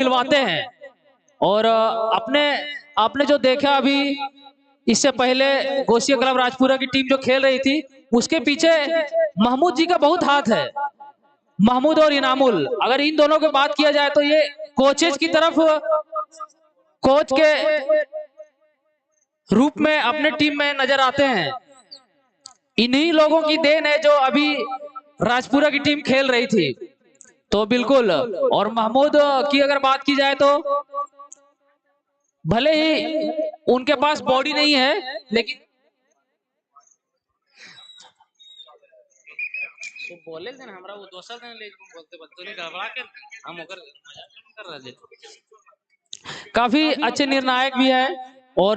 खिलवाते हैं। और आपने जो देखा अभी इससे पहले गोसिया क्लब राजपुरा की टीम जो खेल रही थी, उसके पीछे महमूद जी का बहुत हाथ है। महमूद और इनामुल, अगर इन दोनों की बात किया जाए तो ये कोचेज की तरफ कोच के रूप में अपने टीम में नजर आते हैं। इन्हीं लोगों की देन है जो अभी राजपुरा की टीम खेल रही थी। तो बिल्कुल, और महमूद की अगर बात की जाए तो भले ही उनके पास बॉडी नहीं है, लेकिन तो बोले थे ना हमरा वो दोसर दिन ले बोलते बतौली गड़बड़ा के हम ओकर मजाक कर रहे थे। काफी अच्छे निर्णायक भी है। और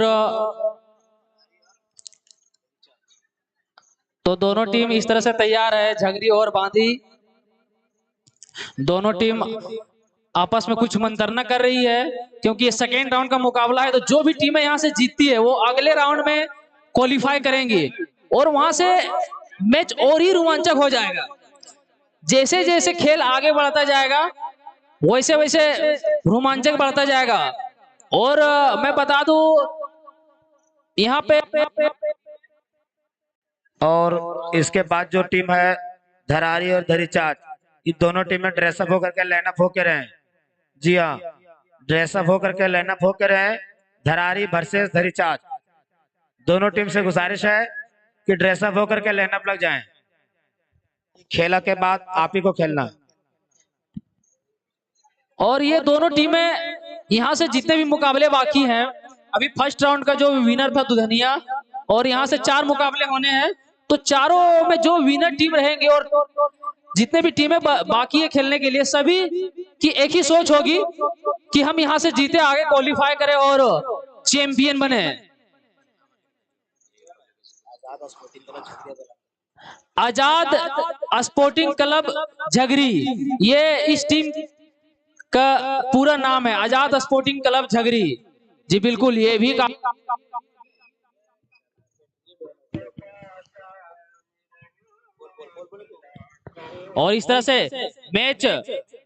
तो दोनों टीम इस तरह से तैयार है, झगरी और बांदी दोनों टीम आपस में कुछ मंत्रणा कर रही है, क्योंकि ये सेकेंड राउंड का मुकाबला है। तो जो भी टीमें यहां से जीतती है वो अगले राउंड में क्वालिफाई करेंगी और वहां से मैच और ही रोमांचक हो जाएगा। जैसे जैसे खेल आगे बढ़ता जाएगा वैसे वैसे रोमांचक बढ़ता जाएगा। और मैं बता दूं यहाँ पे और इसके बाद जो टीम है धरारी और धरीचाज, ये दोनों टीमें ड्रेसअप होकर के लाइनअप होकर रहे। जी हाँ, ड्रेसअप होकर के लाइनअप होकर रहे। धरारी वर्सेस धरीचाज, दोनों टीम से गुजारिश है कि ड्रेसअप होकर के लाइनअप लग जाएं। खेला के बाद आप ही को खेलना। और ये दोनों टीमें यहाँ से जितने भी मुकाबले बाकी हैं, अभी फर्स्ट राउंड का जो विनर था दुधनिया, और यहाँ से 4 मुकाबले होने हैं। तो चारों में जो विनर टीम रहेंगे और जितने भी टीमें बाकी है खेलने के लिए, सभी की एक ही सोच होगी कि हम यहाँ से जीते, आगे क्वालिफाई करें और चैंपियन बने। आजाद स्पोर्टिंग क्लब झगरी, ये इस टीम का पूरा नाम है, आजाद स्पोर्टिंग क्लब झगरी। जी बिल्कुल, ये भी और इस तरह से मैच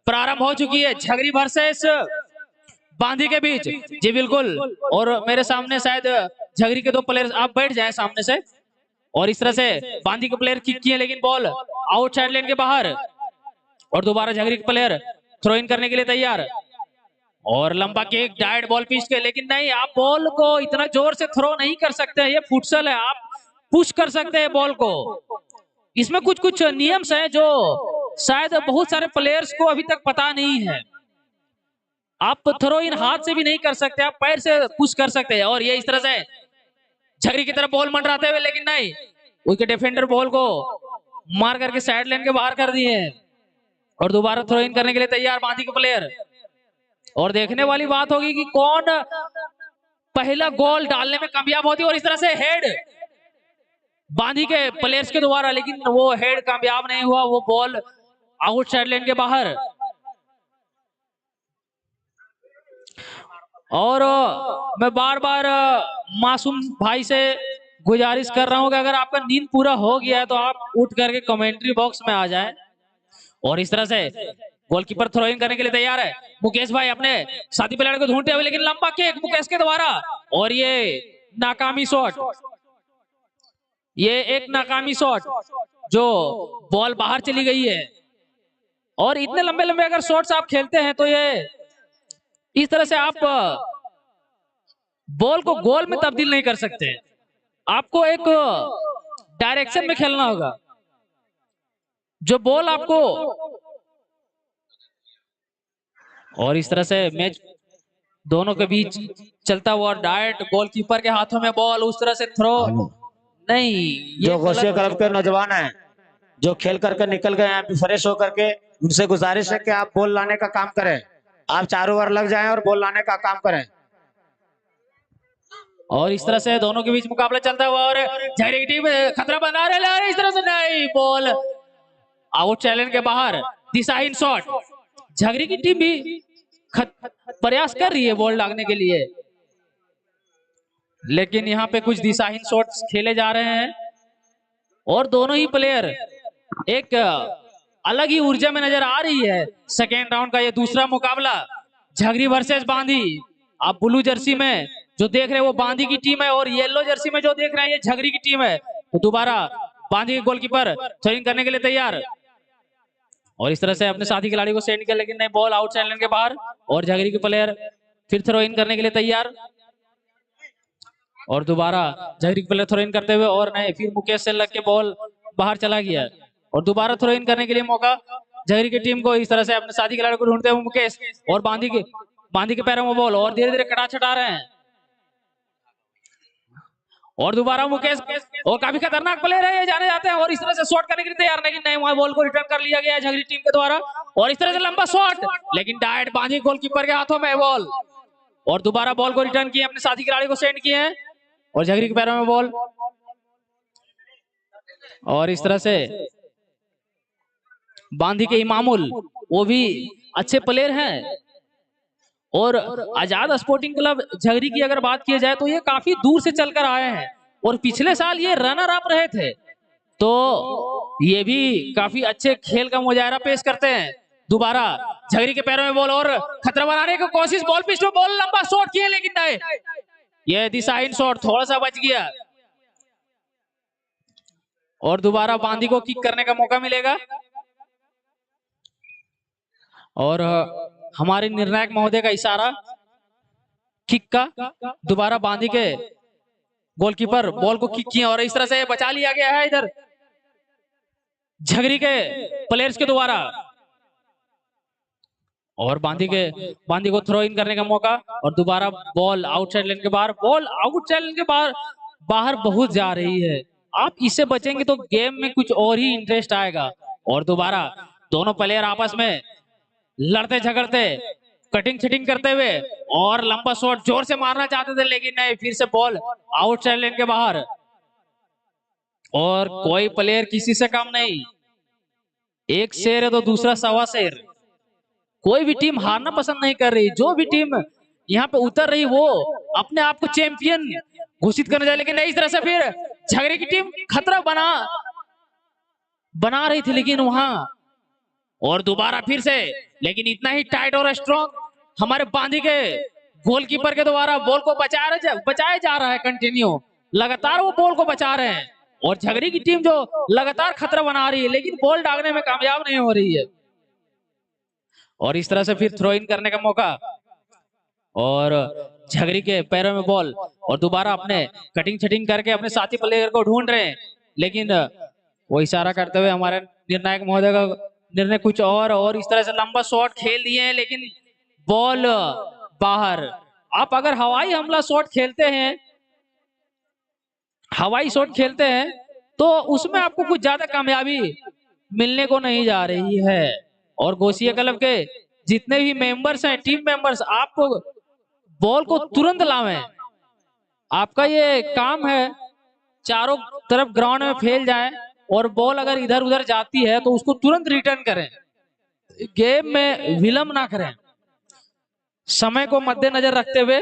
प्रारंभ हो चुकी है झगरी वर्सेस बांदी के बीच। जी बिल्कुल, और मेरे सामने शायद झगरी के 2 प्लेयर, आप बैठ जाएं सामने से। और इस तरह से बांदी के प्लेयर किक किए, लेकिन बॉल आउटसाइड लेन के बाहर, और दोबारा झगरी के प्लेयर थ्रो इन करने के लिए तैयार, और लंबा किक, डायरेक्ट बॉल पिच के, लेकिन नहीं, आप बॉल को इतना जोर से थ्रो नहीं कर सकते हैं, ये फुटसल है। आप पुश कर सकते हैं बॉल को। इसमें कुछ कुछ नियम्स हैं जो शायद बहुत सारे प्लेयर्स को अभी तक पता नहीं है। आप थ्रो इन हाथ से भी नहीं कर सकते, आप पैर से पुश कर सकते हैं। और ये इस तरह से झगरी की तरफ बॉल मंडराते हुए, लेकिन नहीं, उसके डिफेंडर बॉल को मार करके साइड लाइन के बाहर कर दिए हैं, और दोबारा थ्रो इन करने के लिए तैयार बांदी के प्लेयर। और देखने वाली बात होगी कि कौन पहला गोल डालने में कामयाब होती है। और इस तरह से हेड बांदी के प्लेयर्स के द्वारा, लेकिन वो हेड कामयाब नहीं हुआ, वो बॉल आउटसाइड लेन के बाहर। और मैं बार बार मासूम भाई से गुजारिश कर रहा हूं कि अगर आपका नींद पूरा हो गया है तो आप उठ करके कमेंट्री बॉक्स में आ जाएं। और इस तरह से गोलकीपर थ्रो इन करने के लिए तैयार है। मुकेश भाई अपने साथी प्लेयर को ढूंढते हुए, लेकिन लंबा किक मुकेश के द्वारा, और ये नाकामी शॉट, ये एक नाकामी शॉट जो बॉल बाहर चली गई है। और इतने लंबे लंबे अगर शॉट्स आप खेलते हैं तो ये इस तरह से आप बॉल को गोल में तब्दील नहीं कर सकते, आपको एक डायरेक्शन में खेलना होगा। जो बॉल आपको, और इस तरह से मैच दोनों के बीच चलता हुआ, डायरेक्ट गोलकीपर के हाथों में बॉल, उस तरह से थ्रो नहीं। जो गोसिया क्लब के नौजवान हैं जो खेल करके निकल गए हैं फ्रेश होकर के, उनसे गुजारिश है कि आप बॉल लाने का काम करें, आप चारों ओर लग जाएं और बॉल लाने का काम करें। और इस तरह से दोनों के बीच मुकाबला चलता हुआ, और झगड़ी की टीम खतरा बना रही है। इस तरह से नहीं, बॉल आउट चैलेंज के बाहर, दिशाहीन शॉट। झगड़ी की टीम भी प्रयास कर रही है बॉल लागने के लिए, लेकिन यहाँ पे कुछ दिशाहीन शॉट्स खेले जा रहे हैं, और दोनों ही प्लेयर एक अलग ही ऊर्जा में नजर आ रही है। सेकेंड राउंड का ये दूसरा मुकाबला झगरी वर्सेस बांदी। आप ब्लू जर्सी में जो देख रहे हैं वो बांदी की टीम है और येलो जर्सी में जो देख रहे हैं ये झगरी की टीम है। तो दोबारा बांदी के गोलकीपर थ्रोइंग करने के लिए तैयार और इस तरह से अपने साथी खिलाड़ी को सेंड किया, लेकिन नहीं, बॉल आउटसाइड लाइन के बाहर और झगरी के प्लेयर फिर थ्रो इन करने के लिए तैयार और दोबारा झगरी के प्लेयर थ्रो इन करते हुए और नहीं, फिर मुकेश से लग के बॉल बाहर चला गया और दोबारा थ्रो इन करने के लिए मौका झगरी की टीम को। इस तरह से अपने साथी खिलाड़ी को ढूंढते हुए मुकेश और बांदी के पैरों में बॉल और धीरे धीरे कटा छटा रहे हैं और दोबारा मुकेश और काफी खतरनाक प्लेयर है ये जाने जाते हैं और इस तरह से शॉट करने के लिए तैयार, लेकिन नहीं, वहां बॉल को रिटर्न कर लिया गया झगरी टीम के द्वारा और इस तरह से लंबा शॉट, लेकिन डायरेक्ट बांदी गोलकीपर के हाथों में बॉल और दोबारा बॉल को रिटर्न किए, अपने साथी खिलाड़ी को सेंड किए हैं और झगरी के पैरों में बॉल और इस तरह से बांदी के इमामुल वो भी अच्छे प्लेयर हैं और आजाद स्पोर्टिंग क्लब झगरी की अगर बात की जाए तो ये काफी दूर से चलकर आए हैं और पिछले साल ये रनर अप रहे थे, तो ये भी काफी अच्छे खेल का मुजाहरा पेश करते हैं। दोबारा झगरी के पैरों में बॉल और खतरा बनाने की कोशिश, बॉल पिच पे बॉल लंबा शॉट किए लेकिन नहीं, ये दिशाहीन शॉट थोड़ा सा बच गया और दोबारा बांदी को किक करने का मौका मिलेगा और हमारे निर्णायक महोदय का इशारा किक का, दोबारा बांदी के गोलकीपर बॉल को किक किया और इस तरह से बचा लिया गया है इधर झगरी के प्लेयर्स के द्वारा और बांदी को थ्रो इन करने का मौका और दोबारा बॉल आउटसाइड लाइन के बाहर, बॉल आउटसाइड लाइन के बाहर बहुत जा रही है। आप इससे बचेंगे तो गेम में कुछ और ही इंटरेस्ट आएगा और दोबारा दोनों प्लेयर आपस में लड़ते झगड़ते कटिंग छिटिंग करते हुए और लंबा शॉट जोर से मारना चाहते थे लेकिन नहीं, फिर से बॉल आउटसाइड लाइन के बाहर और कोई प्लेयर किसी से कम नहीं, एक शेर है तो दूसरा सवा शेर। कोई भी टीम हारना पसंद नहीं कर रही, जो भी टीम यहाँ पे उतर रही वो अपने आप को चैंपियन घोषित करने जाए, लेकिन नहीं, इस तरह से फिर झगड़ी की टीम खतरा बना रही थी लेकिन वहां और दोबारा फिर से, लेकिन इतना ही टाइट और स्ट्रॉन्ग हमारे बांदी के गोलकीपर के द्वारा बॉल को बचाया जा रहा है, कंटिन्यू लगातार वो बॉल को बचा रहे हैं और झगड़ी की टीम जो लगातार खतरा बना रही है लेकिन बॉल डालने में कामयाब नहीं हो रही है और इस तरह से फिर थ्रो इन करने का मौका और झगड़ी के पैरों में बॉल और दोबारा अपने कटिंग छटिंग करके अपने साथी प्लेयर को ढूंढ रहे हैं, लेकिन वो इशारा करते हुए हमारे निर्णायक महोदय का निर्णय कुछ और इस तरह से लंबा शॉट खेल दिए हैं लेकिन बॉल बाहर। आप अगर हवाई हमला शॉट खेलते हैं तो उसमें आपको कुछ ज्यादा कामयाबी मिलने को नहीं जा रही है और गोसिया क्लब के जितने भी मेंबर्स हैं, टीम मेंबर्स, आपको बॉल को तुरंत लावें। आपका ये काम है चारों तरफ ग्राउंड में फैल जाए और बॉल अगर इधर उधर जाती है तो उसको तुरंत रिटर्न करें, गेम में विलंब ना करें। समय को मद्देनजर रखते हुए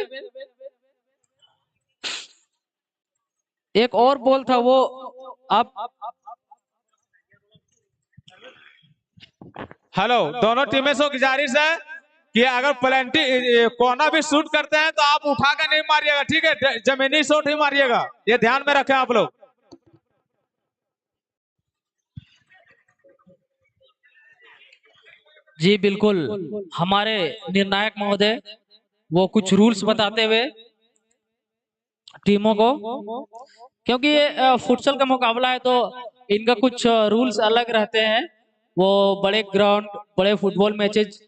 एक और बॉल था वो आप हेलो, दोनों टीमें से गुजारिश है कि अगर प्लेंटी कोना भी शूट करते हैं तो आप उठा कर नहीं मारिएगा, ठीक है, जमीनी शॉट ही मारिएगा, ये ध्यान में रखें आप लोग। जी बिल्कुल, हमारे निर्णायक महोदय वो कुछ रूल्स बताते हुए टीमों को, क्योंकि ये फुटसल का मुकाबला है तो इनका कुछ रूल्स अलग रहते हैं। वो बड़े ग्राउंड, बड़े फुटबॉल मैचेज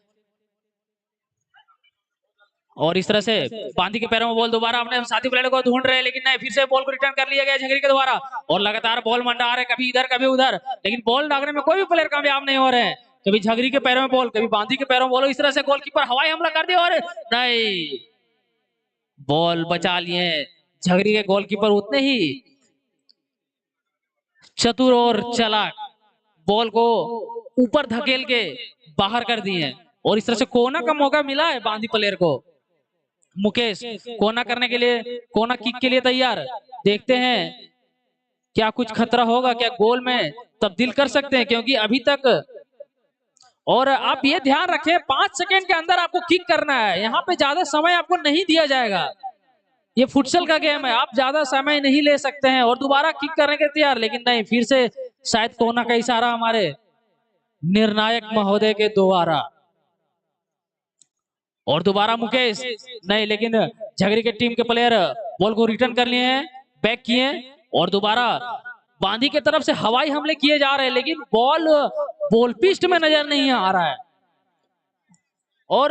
और इस तरह से बांदी के पैरों में बॉल दोबारा अपने साथी प्लेयर को ढूंढ रहे हैं लेकिन नहीं, फिर से बॉल को रिटर्न कर लिया गया झगड़ी के द्वारा और लगातार बॉल मंडा रहे, कभी इधर कभी उधर, लेकिन बॉल डालने में कोई भी प्लेयर कामयाब नहीं हो रहे हैं। कभी झगड़ी के पैरों में बॉल, कभी बांदी के पैरों में बॉल, इस तरह से गोलकीपर हवाई हमला कर दिया और नहीं, बॉल बचा लिए। झगड़ी के गोलकीपर उतने ही चतुर और चालाक, बॉल को ऊपर धकेल के बाहर कर दिए और इस तरह से कोना का मौका मिला है बांदी प्लेयर को। मुकेश कोना करने के लिए, कोना किक के लिए तैयार, देखते हैं क्या कुछ खतरा होगा, क्या गोल में तब्दील कर सकते हैं, क्योंकि अभी तक और आप ये ध्यान रखें 5 सेकेंड के अंदर आपको किक करना है, यहाँ पे ज्यादा समय आपको नहीं दिया जाएगा। ये फुटसल का गेम है, आप ज्यादा समय नहीं ले सकते हैं। और दोबारा किक करने के तैयार, लेकिन नहीं, फिर से शायद कोना का इशारा हमारे निर्णायक महोदय के द्वारा। और दोबारा मुकेश, नहीं, लेकिन झगड़ी के टीम के प्लेयर बॉल को रिटर्न कर लिए हैं, बैक किए हैं। और दोबारा बांदी की तरफ से हवाई हमले किए जा रहे हैं, लेकिन बॉल पिस्ट में नजर नहीं आ रहा है। और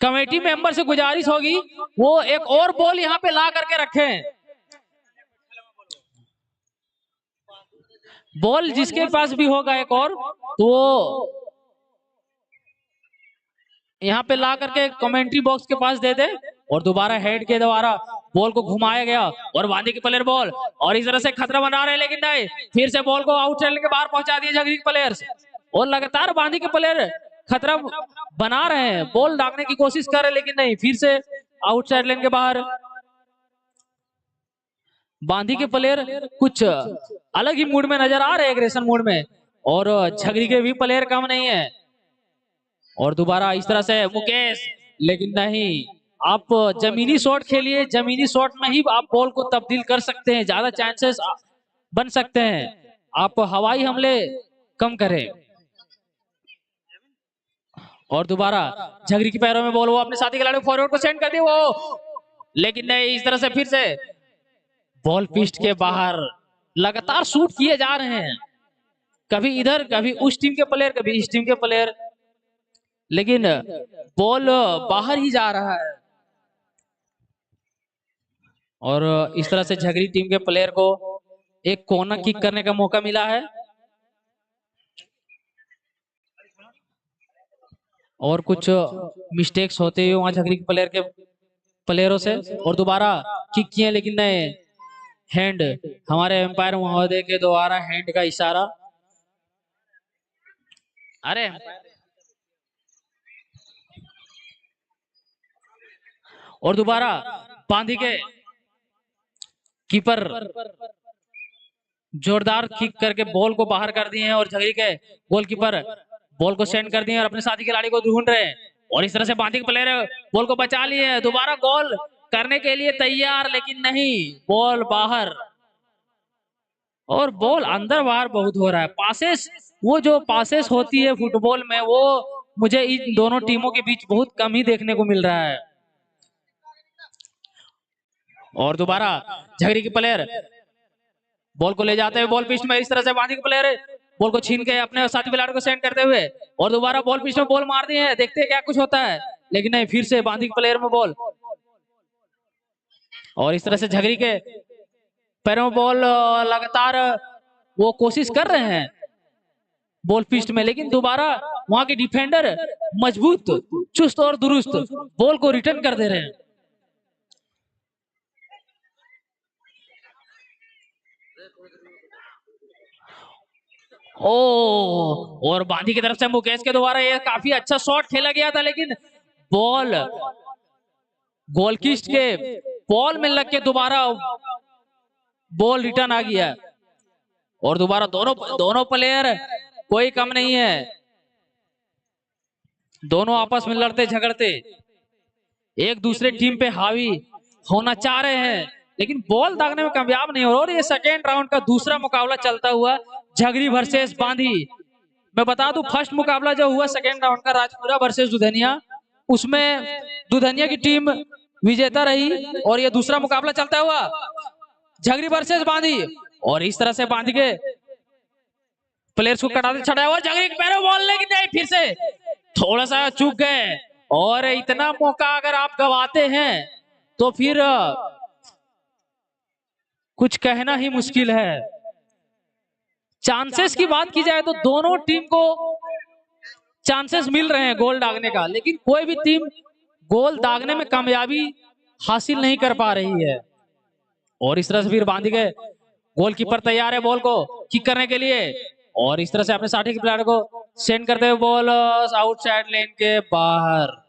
कमेटी मेंबर से गुजारिश होगी वो एक और बॉल यहाँ पे ला करके रखें। बॉल जिसके पास भी होगा एक और, तो वो यहाँ पे ला करके कमेंट्री बॉक्स के पास दे दे। और दोबारा हेड के द्वारा बॉल को घुमाया गया और बांदी के प्लेयर बॉल, और इस तरह से खतरा बना रहे हैं, लेकिन नहीं, फिर से बॉल को आउटसाइड के बाहर पहुंचा दिए झगड़ी के प्लेयर्स। और लगातार बांदी के प्लेयर खतरा बना रहे हैं, बॉल दागने की कोशिश कर रहे हैं, लेकिन नहीं, फिर से आउटसाइड लेन के बाहर। बांदी के प्लेयर कुछ अलग ही मूड में नजर आ रहे हैं, एग्रेशन मूड में। और झगड़ी के भी प्लेयर कम नहीं है। और दोबारा इस तरह से मुकेश, लेकिन नहीं, आप जमीनी शॉट खेलिए, जमीनी शॉट में ही आप बॉल को तब्दील कर सकते हैं, ज्यादा चांसेस बन सकते हैं। आप हवाई हमले कम करें। और दोबारा झगड़ी के पैरों में बॉल, वो अपने साथी खिलाड़ी फॉरवर्ड को सेंड कर दिया वो, लेकिन नहीं, इस तरह से फिर से बॉल पिस्ट के बाहर। लगातार शूट किए जा रहे हैं, कभी इधर, कभी उस टीम के प्लेयर, कभी इस टीम के प्लेयर, लेकिन बॉल बाहर ही जा रहा है। और इस तरह से झगड़ी टीम के प्लेयर को एक कोना किक करने का मौका मिला है। और कुछ मिस्टेक्स होते हुए वहां झगड़ी के प्लेयर के प्लेयरों से। और दोबारा किक किए, लेकिन नहीं, हैंड, हमारे एम्पायर महोदय के द्वारा हैंड का इशारा। अरे और दोबारा बांदी के कीपर जोरदार किक करके बॉल को बाहर कर दिए हैं, और झगड़ी के गोलकीपर बॉल को सेंड कर दिए और अपने साथी खिलाड़ी को ढूंढ रहे हैं। और इस तरह से बांदी के प्लेयर बॉल को बचा लिए, दोबारा गोल करने के लिए तैयार, लेकिन नहीं, बॉल बाहर। और बॉल अंदर बाहर बहुत हो रहा है। पासेस, वो जो पासेस होती है फुटबॉल में, वो मुझे इन दोनों टीमों के बीच बहुत कम ही देखने को मिल रहा है। और दोबारा झगड़ी के प्लेयर बॉल को ले जाते हुए बॉल पिच में, इस तरह से बांदी के प्लेयर बॉल को छीन के अपने साथी खिलाड़ी को सेंड करते हुए, और दोबारा बॉल पिच में बॉल मार दिए हैं, देखते हैं क्या कुछ होता है, लेकिन नहीं, फिर से बांदी के प्लेयर में बॉल। और इस तरह से झगड़ी के पैरों में बॉल, लगातार वो कोशिश कर रहे हैं बॉल पिच में, लेकिन दोबारा वहां के डिफेंडर मजबूत, चुस्त और दुरुस्त बॉल को रिटर्न कर दे रहे हैं। ओ, और बांदी की तरफ से मुकेश के द्वारा ये काफी अच्छा शॉट खेला गया था, लेकिन बॉल गोलकीस्ट के बॉल में लग के दोबारा बॉल रिटर्न आ गया। और दोबारा दोनों प्लेयर कोई कम नहीं है, दोनों आपस में लड़ते झगड़ते एक दूसरे टीम पे हावी होना चाह रहे हैं, लेकिन बॉल दागने में कामयाब नहीं हो रहा। और ये सेकेंड राउंड का दूसरा मुकाबला चलता हुआ झगड़ी वर्सेस बांदी। मैं बता दूं, फर्स्ट मुकाबला जो हुआ सेकेंड राउंड का राजपुरा वर्सेस दुधनिया, उसमें दुधनिया की टीम विजेता रही। और ये दूसरा मुकाबला चलता हुआ झगड़ी वर्सेस बांदी। और इस तरह से बांदी के प्लेयर्स को कटाते छड़ाया और झगड़ी के पैरों बॉल, लेकिन नहीं, फिर से थोड़ा सा चूक गए। और इतना मौका अगर आप गवाते हैं तो फिर कुछ कहना ही मुश्किल है। चांसेस की बात की जाए तो दोनों टीम को चांसेस मिल रहे हैं गोल दागने का, लेकिन कोई भी टीम गोल दागने में कामयाबी हासिल नहीं कर पा रही है। और इस तरह से फिर बांदी के गोलकीपर तैयार है बॉल को किक करने के लिए, और इस तरह से अपने साथी के प्लेयर को सेंड करते हुए बॉल आउटसाइड लेन के बाहर।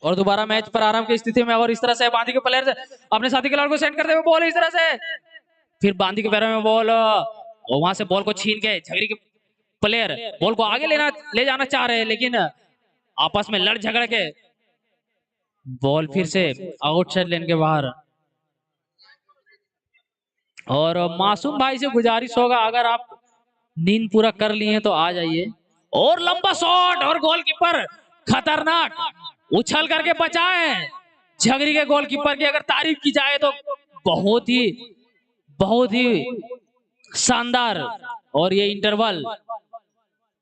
और दोबारा मैच प्रारंभ की स्थिति में, और इस तरह से बांदी के प्लेयर अपने साथी खिलाड़ी को सेंड करते हुए बॉल इस तरह से, फिर बांदी के पैरों में बॉल, और वहां से बॉल को छीन के झगड़ी के प्लेयर बॉल को आगे ले जाना चाह रहे हैं, लेकिन आपस में लड़ झगड़ के बॉल फिर से आउटसाइड लेन के बाहर। और मासूम भाई से गुजारिश होगा, अगर आप नींद पूरा कर लिए तो आ जाइए। और लंबा शॉट, और गोलकीपर खतरनाक उछल करके बचाए। झगड़ी के गोलकीपर की अगर तारीफ की जाए तो बहुत ही शानदार। और ये इंटरवल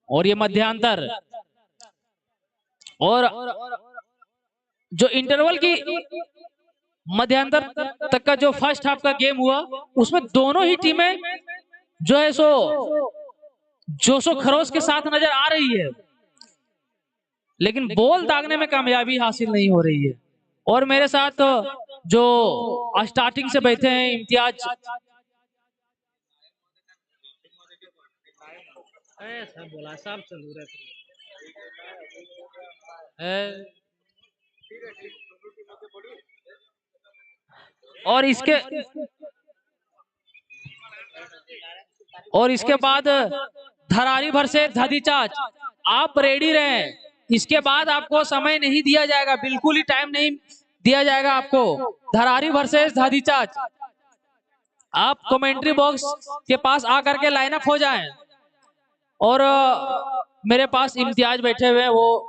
और ये मध्यांतर, और जो इंटरवल की मध्यांतर तक का जो फर्स्ट हाफ का गेम हुआ, उसमें दोनों ही टीमें जो है सो जोश खरोश के साथ नजर आ रही है, लेकिन बॉल दागने में कामयाबी हासिल नहीं हो रही है। और मेरे साथ जो स्टार्टिंग से बैठे हैं इम्तियाज, बोला सब चलू रहे और इसके बाद धरारी भर से धदीचाच, आप रेडी रहें। इसके बाद आपको समय नहीं दिया जाएगा, बिल्कुल ही टाइम नहीं दिया जाएगा आपको। धरारी वर्सेस धदीचाच, आप कमेंट्री बॉक्स के पास आकर के लाइन अप हो जाएं। और मेरे पास इम्तियाज बैठे हुए हैं, वो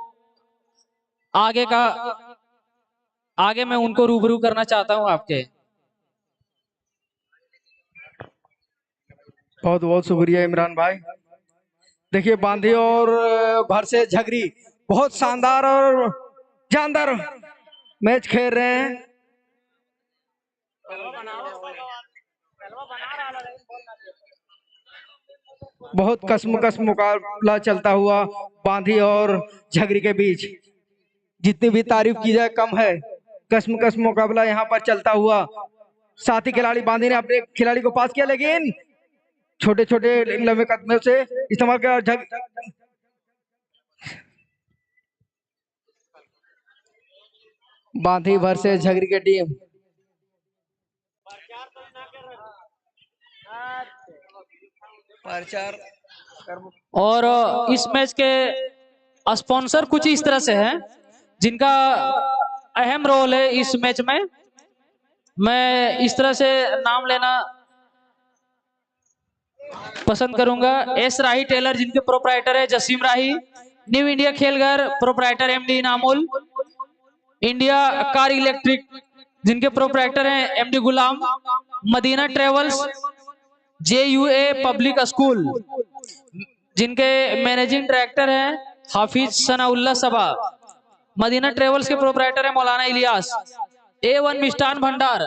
आगे मैं उनको रूबरू करना चाहता हूं आपके। बहुत बहुत शुक्रिया इमरान भाई। देखिए बांधी और भर से झगड़ी बहुत शानदार और जानदार मैच खेल रहे हैं। बहुत कसमकस मुकाबला चलता हुआ बांधी और झगड़ी के बीच, जितनी भी तारीफ की जाए कम है। कसमकस मुकाबला यहाँ पर चलता हुआ, साथी खिलाड़ी बांधी ने अपने खिलाड़ी को पास किया, लेकिन छोटे छोटे लंबे कदमों से इस्तेमाल किया। बांधी भर से झगड़ी की टीम और इस मैच के स्पॉन्सर कुछ इस तरह से हैं, जिनका अहम रोल है इस मैच में। मैं इस तरह से नाम लेना पसंद करूंगा। एस राही टेलर, जिनके प्रोप्राइटर है Jasim Rahi. New India Khelghar, proprietor MD Inamul. India car electric, जिनके प्रोप्राइटर हैं MD Ghulam. Madina travels, JUA public school, जिनके मैनेजिंग डायरेक्टर हैं हाफिज सनाउल्लाह सबा। मदीना ट्रेवल्स के प्रोप्राइटर है Maulana Ilyas. A1 Mishthan Bhandar,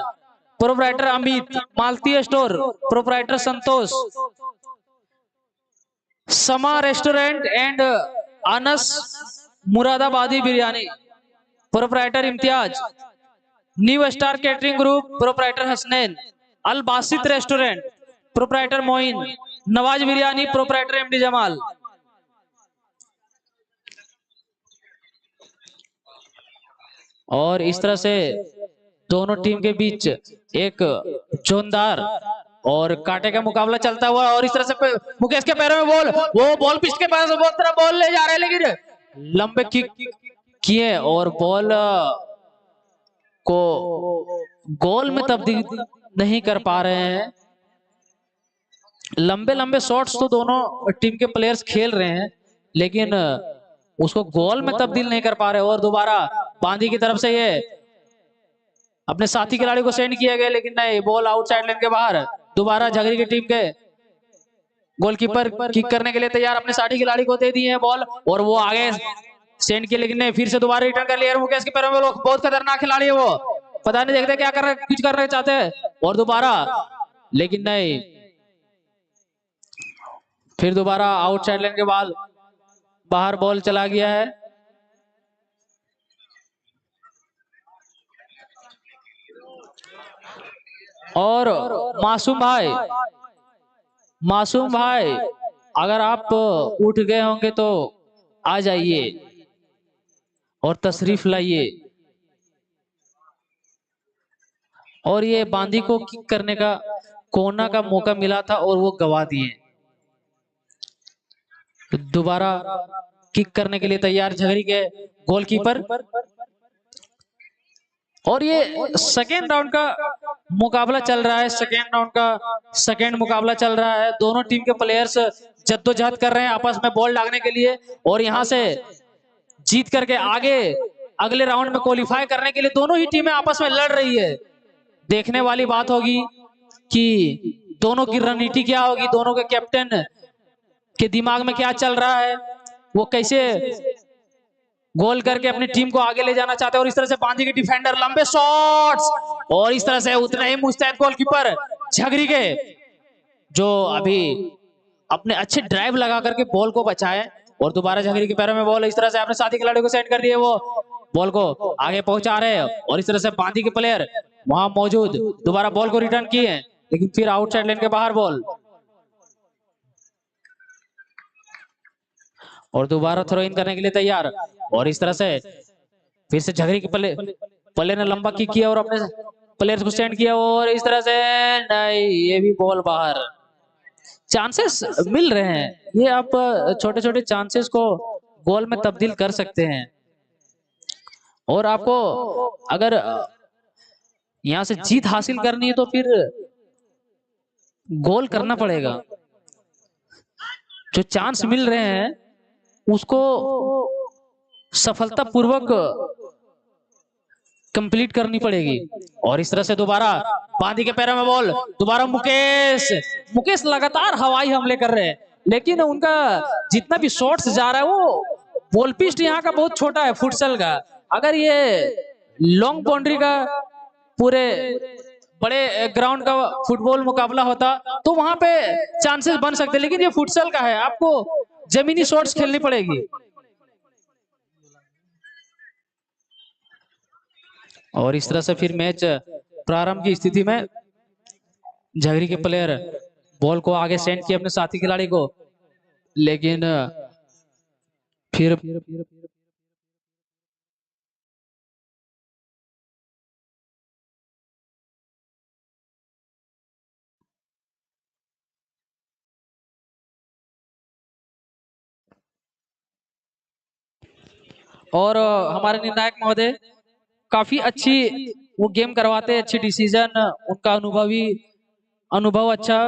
proprietor Amit. Malti store, proprietor Santosh. Sama restaurant and Anas Moradabadi biryani, proprietor Imtiyaz. New star catering group, proprietor Hasnain. Al Basit restaurant, proprietor Moin. Nawaz biryani, proprietor MD Jamal. और इस तरह से दोनों टीम के बीच एक जोरदार और कांटे का मुकाबला चलता हुआ। और इस तरह से मुकेश के पैरों में बॉल, वो बॉल पिच के पैरों से बहुत तरह बॉल ले जा रहे हैं, लेकिन लंबे किक किए और बॉल को गोल में तब्दील नहीं कर पा रहे हैं। लंबे लंबे शॉट्स तो दोनों टीम के प्लेयर्स खेल रहे हैं, लेकिन उसको गोल में तब्दील नहीं कर पा रहे। और दोबारा बांदी की तरफ से ये अपने साथी खिलाड़ी को सेंड किया गया, लेकिन नहीं, बॉल आउटसाइड लाइन के बाहर। दोबारा झगड़ी की टीम के गोलकीपर किक करने के लिए तैयार, अपने साथी खिलाड़ी को दे दिए हैं बॉल, और वो आगे सेंड किया, लेकिन नहीं, फिर से दोबारा रिटर्न कर लिया। मुकेश के पैरों में बहुत खतरनाक खिलाड़ी है वो, पता नहीं देखते क्या कर रहे, कुछ करना चाहते हैं। और दोबारा, लेकिन नहीं, फिर दोबारा आउटसाइड लाइन के बाद बाहर बॉल चला गया है। और मासूम भाई, अगर आप उठ गए होंगे तो आ जाइए और तशरीफ लाइए। और ये बांदी को किक करने का कोना का मौका मिला था और वो गवा दिए। तो दोबारा किक करने के लिए तैयार झगरी के गोलकीपर। और ये सेकेंड राउंड का मुकाबला चल रहा है, सेकेंड राउंड का सेकेंड मुकाबला चल रहा है। दोनों टीम के प्लेयर्स जद्दोजहद कर रहे हैं आपस में बॉल डालने के लिए, और यहां से जीत करके आगे अगले राउंड में क्वालिफाई करने के लिए दोनों ही टीमें आपस में लड़ रही है। देखने वाली बात होगी कि दोनों की रणनीति क्या होगी, दोनों के कैप्टन के दिमाग में क्या चल रहा है, वो कैसे गोल करके अपनी टीम को आगे ले जाना चाहते हैं। और इस तरह से बांदी के डिफेंडर लंबे शॉट्स, और इस तरह से उतने ही मुस्तैद गोलकीपर झगरी के, जो अभी अपने अच्छे ड्राइव लगा करके बॉल को बचाए। और दोबारा झगरी के पैरों में बॉल, इस तरह से अपने साथी खिलाड़ी को सेंड कर दिए, वो बॉल को आगे पहुंचा रहे हैं। और इस तरह से बांदी के प्लेयर वहां मौजूद दोबारा बॉल को रिटर्न किए, लेकिन फिर आउटसाइड लेन के बाहर बॉल, और दोबारा थ्रो इन करने के लिए तैयार। और इस तरह से फिर से झगरी के प्लेयर ने लंबा किक किया और अपने प्लेयर्स को सेंड किया, और इस तरह से नहीं, ये भी बॉल बाहर। चांसेस मिल रहे हैं, ये आप छोटे छोटे चांसेस को गोल में तब्दील कर सकते हैं। और आपको अगर यहां से जीत हासिल करनी है तो फिर गोल करना पड़ेगा। जो चांस मिल रहे हैं उसको सफलतापूर्वक कंप्लीट करनी पड़ेगी। और इस तरह से दोबारा बांदी के पैरों में बॉल, दोबारा मुकेश मुकेश लगातार हवाई हमले कर रहे हैं, लेकिन उनका जितना भी शॉट्स जा रहा है वो बॉल पिस्ट यहाँ का बहुत छोटा है फुटसल का। अगर ये लॉन्ग बाउंड्री का पूरे बड़े ग्राउंड का फुटबॉल मुकाबला होता तो वहां पे चांसेस बन सकते, लेकिन ये फुटसल का है, आपको जमीनी शॉट्स खेलनी पड़ेगी। और इस तरह से फिर मैच प्रारंभ की स्थिति में झगरी के प्लेयर बॉल को आगे सेंड किए अपने साथी खिलाड़ी को, लेकिन फिर और हमारे निर्णायक महोदय काफी अच्छी वो गेम करवाते हैं, अच्छी डिसीजन, उनका अनुभव अच्छा।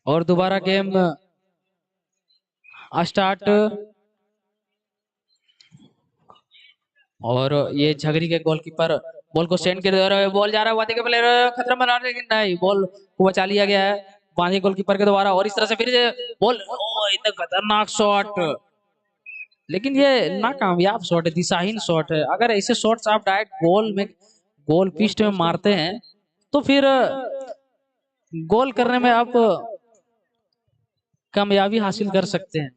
और दोबारा गेम स्टार्ट। और ये झगरी के गोलकीपर बॉल को सेंड कर दे रहे हैं, बॉल जा रहा है वादी के प्लेयर खतरा में रहा, लेकिन नहीं, बॉल को बचा लिया गया है बांदी गोलकीपर के द्वारा। और इस तरह से फिर बॉल, इतना खतरनाक शॉट, लेकिन ये नाकामयाब शॉट है, दिशाहीन शॉट है। अगर ऐसे शॉट्स आप डायरेक्ट गोल में, गोल पिस्ट में मारते हैं तो फिर गोल करने में आप कामयाबी हासिल कर सकते हैं।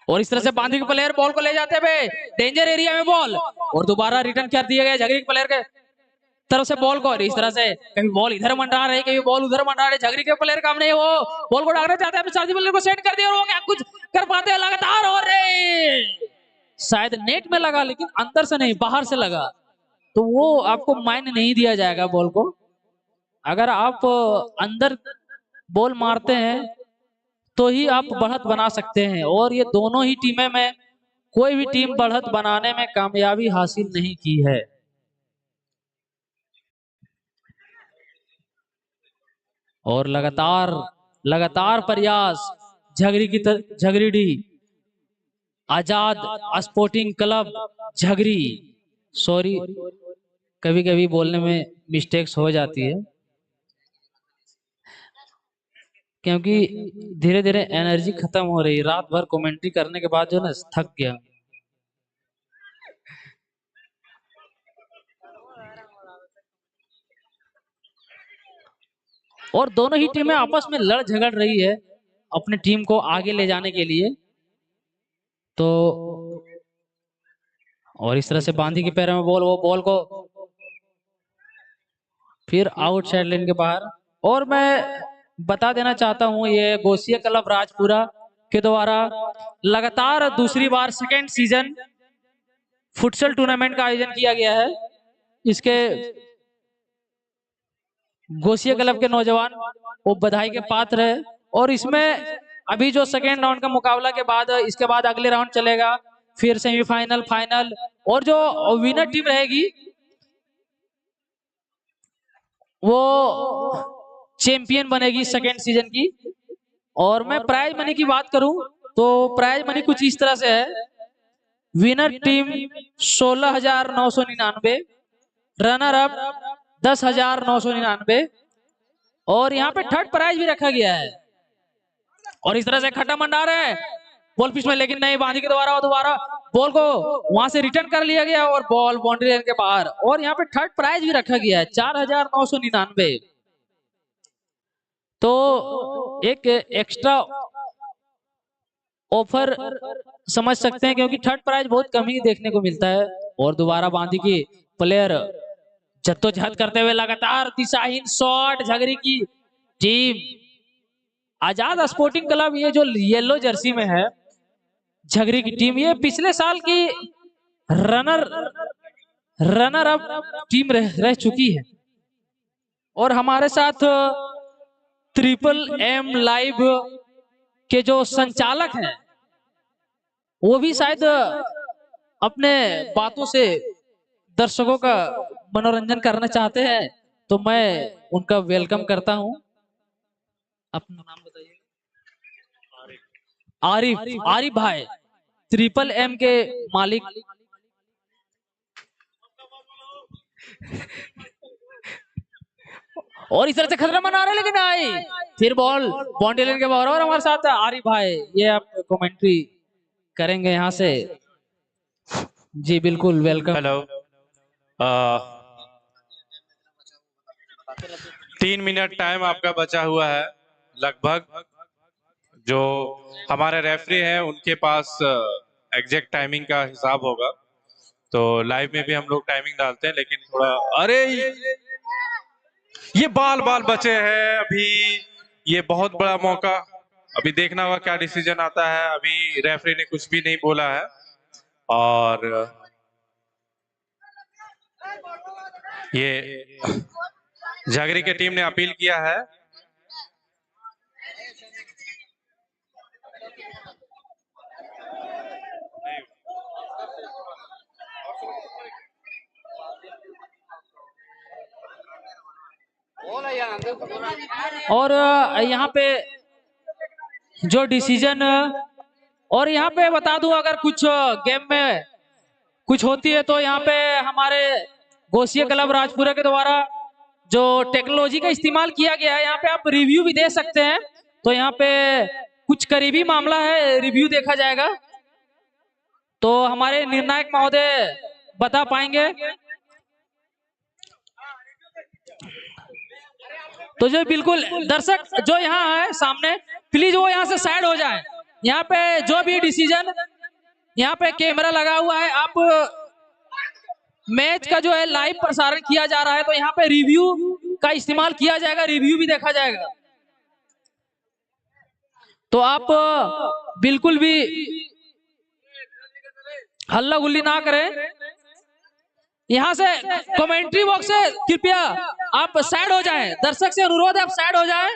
और इस तरह से बांदी के प्लेयर बॉल को ले जाते हुए डेंजर एरिया में बॉल, और दोबारा रिटर्न कर दिया गया झगरी के प्लेयर के तरफ से बॉल को। इस तरह से कभी बॉल इधर मंडरा रहे, कभी बॉल उधर मंडरा रहे, झगरी के प्लेयर काम नहीं, वो बॉल को डालना चाहते हैं अपने साथी प्लेयर को सेट कर दिया, और वो क्या कुछ कर पाते हैं लगातार। और शायद नेट में लगा, लेकिन अंदर से नहीं, बाहर से लगा, तो वो आपको मायने नहीं दिया जाएगा बॉल को। अगर आप अंदर बॉल मारते हैं तो ही आप बढ़त बना सकते हैं, और ये दोनों ही टीमें में कोई भी टीम बढ़त बनाने में कामयाबी हासिल नहीं की है। और लगातार लगातार प्रयास झगरीडी आजाद स्पोर्टिंग क्लब झगरी, सॉरी कभी कभी बोलने में मिस्टेक्स हो जाती है, क्योंकि धीरे धीरे एनर्जी खत्म हो रही, रात भर कमेंट्री करने के बाद जो ना थक गया। और दोनों ही टीमें आपस में लड़ झगड़ रही है अपनी टीम को आगे ले जाने के लिए। तो और इस तरह से बांधी के पैरों में बॉल, वो बॉल को फिर आउटसाइड लेन के बाहर। और मैं बता देना चाहता हूं, ये गोसिया क्लब राजपुरा के द्वारा लगातार दूसरी बार सेकेंड सीजन फुटसल टूर्नामेंट का आयोजन किया गया है। इसके गोसिया क्लब के नौजवान वो बधाई के पात्र है। और इसमें अभी जो सेकेंड राउंड का मुकाबला के बाद, इसके बाद अगले राउंड चलेगा, फिर सेमीफाइनल, फाइनल, और जो विनर टीम रहेगी वो चैंपियन बनेगी सेकेंड सीजन की। और मैं प्राइज मनी की बात करूं तो प्राइज मनी कुछ इस तरह से है। विनर टीम 16,999, रनर अप 10,999, और यहाँ पे थर्ड प्राइज भी रखा गया है। और इस तरह से खट्टा मंडा रहे हैं बॉल पिच में, लेकिन नहीं, बांधी के द्वारा और दोबारा बॉल को वहां से रिटर्न कर लिया गया और बॉल बाउंड्री लाइन के बाहर। और यहाँ पे थर्ड प्राइज भी रखा गया है 4,999। तो एक एक्स्ट्रा ऑफर समझ सकते हैं, क्योंकि थर्ड प्राइज बहुत कम ही देखने को मिलता है। और दोबारा बांधी की प्लेयर जद्दोजहद करते हुए लगातार दिशाहीन शॉट, झगरी की टीम आजाद स्पोर्टिंग क्लब, ये जो येलो जर्सी में है झगरी की टीम, ये पिछले साल की रनर अप टीम रह चुकी है। और हमारे साथ ट्रिपल एम लाइव के जो संचालक हैं वो भी शायद अपने बातों से दर्शकों का मनोरंजन करना चाहते हैं, तो मैं उनका वेलकम करता हूं। अपना नाम बताइए। आरिफ, आरिफ भाई, ट्रिपल एम के मालिक। और इस तरह से खतरा मना रहे, लेकिन आई फिर बॉल बाउंड्री लाइन के बाहर। और हमारे साथ आरिफ भाई, ये आप कमेंट्री करेंगे यहाँ से। जी बिल्कुल, वेलकम। हेलो। 3 मिनट टाइम आपका बचा हुआ है लगभग। जो हमारे रेफरी हैं उनके पास एग्जैक्ट टाइमिंग का हिसाब होगा, तो लाइव में भी हम लोग टाइमिंग डालते हैं, लेकिन थोड़ा अरे ये बाल बाल बचे हैं अभी। ये बहुत बड़ा मौका, अभी देखना होगा क्या डिसीजन आता है। अभी रेफरी ने कुछ भी नहीं बोला है। और ये झगरी की टीम ने अपील किया है। और यहाँ पे जो डिसीजन, और यहाँ पे बता दूं, अगर कुछ गेम में कुछ होती है तो यहाँ पे हमारे गोसिया क्लब राजपुरा के द्वारा जो टेक्नोलॉजी का इस्तेमाल किया गया है, यहाँ पे आप रिव्यू भी दे सकते हैं। तो यहाँ पे कुछ करीबी मामला है, रिव्यू देखा जाएगा, तो हमारे निर्णायक महोदय बता पाएंगे। तो जो बिल्कुल दर्शक जो यहाँ है सामने, प्लीज वो यहाँ से साइड हो जाए। यहाँ पे जो भी डिसीजन, यहाँ पे कैमरा लगा हुआ है, आप मैच का जो है लाइव प्रसारण किया जा रहा है, तो यहाँ पे रिव्यू का इस्तेमाल किया जाएगा, रिव्यू भी देखा जाएगा। तो आप बिल्कुल भी हल्ला गुल्ली ना करें। यहाँ से कमेंट्री बॉक्स से कृपया आप साइड हो जाएं। दर्शक से अनुरोध है, आप साइड हो जाएं।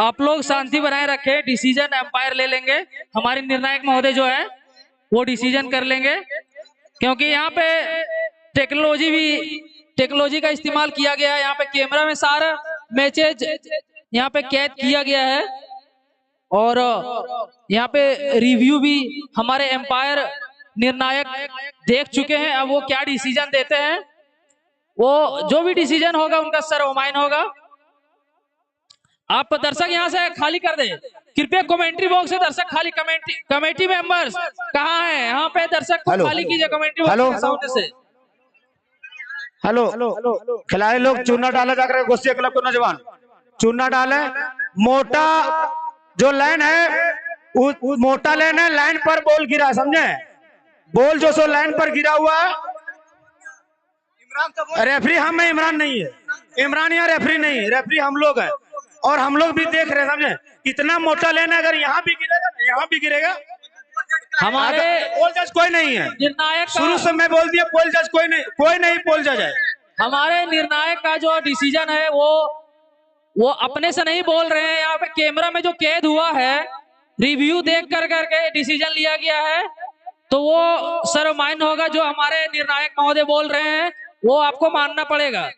आप लोग शांति बनाए रखें, डिसीजन एम्पायर ले लेंगे। हमारे निर्णायक महोदय जो है वो डिसीजन कर लेंगे, क्योंकि यहाँ पे टेक्नोलॉजी का इस्तेमाल किया गया है। यहाँ पे कैमरा में सारा मैचेज यहाँ पे कैद किया गया है, और यहाँ पे रिव्यू भी हमारे एम्पायर निर्णायक देख चुके हैं। अब वो क्या डिसीजन देते हैं, वो जो भी डिसीजन होगा उनका सर्वमान्य होगा। आप दर्शक यहाँ से खाली कर दे, कृपया कमेंट्री बॉक्स से दर्शक खाली। कमेटी मेंबर्स कहाँ हैं? यहाँ पे दर्शक को खाली कीजिए कमेंट्री बॉक्स के सामने से। हेलो, खिलाड़ी लोग चूना डाला जाकर गुस्से क्लब को नौजवान चूना डाले। मोटा जो लाइन है, मोटा लाइन है, लाइन पर बॉल गिरा, समझे? बॉल जो सो लाइन पर गिरा हुआ है। रेफरी हम है, इमरान नहीं है। इमरान यहाँ रेफरी नहीं है, रेफरी हम लोग हैं, और हम लोग भी देख रहे हैं, समझे? इतना मोटा लाइन है, अगर यहाँ भी गिरेगा यहाँ भी गिरेगा। हमारे पोल जज कोई नहीं है, निर्णायक शुरू से मैं बोल दिया, पोल जज कोई नहीं पोल जज है। हमारे निर्णायक का जो डिसीजन है वो अपने से नहीं बोल रहे हैं। यहाँ पे कैमरा में जो कैद हुआ है, रिव्यू देख करके डिसीजन लिया गया है, तो वो सर्वमान्य होगा। जो हमारे निर्णायक महोदय बोल रहे हैं वो आपको मानना पड़ेगा।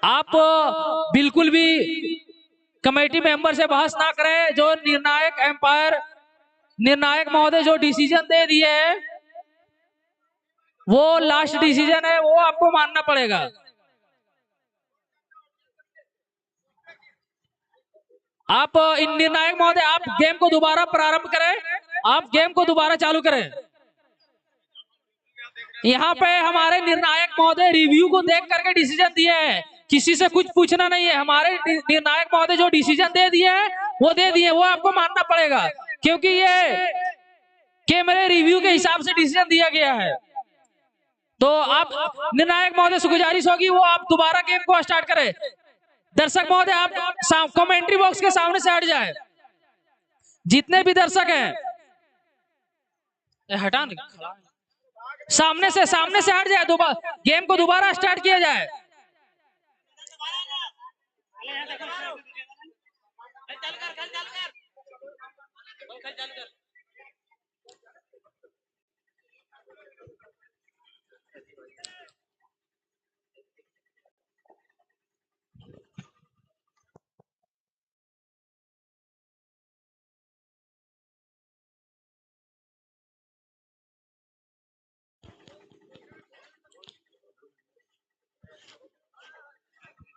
आप बिल्कुल भी कमेटी मेंबर से बहस ना करें। जो निर्णायक महोदय जो डिसीजन दे दिए है वो लास्ट डिसीजन है, वो आपको मानना पड़ेगा। आप इन निर्णायक महोदय, आप गेम को दोबारा प्रारंभ करें, आप गेम को दोबारा चालू करें। यहाँ पे हमारे निर्णायक महोदय रिव्यू को देख करके डिसीजन दिए हैं, किसी से कुछ पूछना नहीं है। हमारे निर्णायक महोदय जो डिसीजन दे दिए हैं वो दे दिए, वो आपको मानना पड़ेगा, क्योंकि ये कैमरे रिव्यू के हिसाब से डिसीजन दिया गया है। तो आप निर्णायक महोदय से गुजारिश होगी वो आप दोबारा गेम को स्टार्ट करें। दर्शक महोदय आप कमेंट्री बॉक्स के सामने से हट जाए, जितने भी दर्शक हैं हटा नहीं, सामने से हट जाए, दोबारा गेम को दोबारा स्टार्ट किया जाए।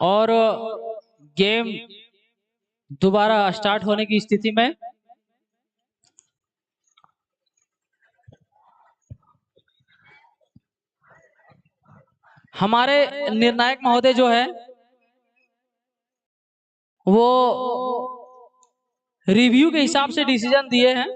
और गेम दोबारा स्टार्ट होने की स्थिति में हमारे निर्णायक महोदय जो है वो रिव्यू के हिसाब से डिसीजन दिए हैं।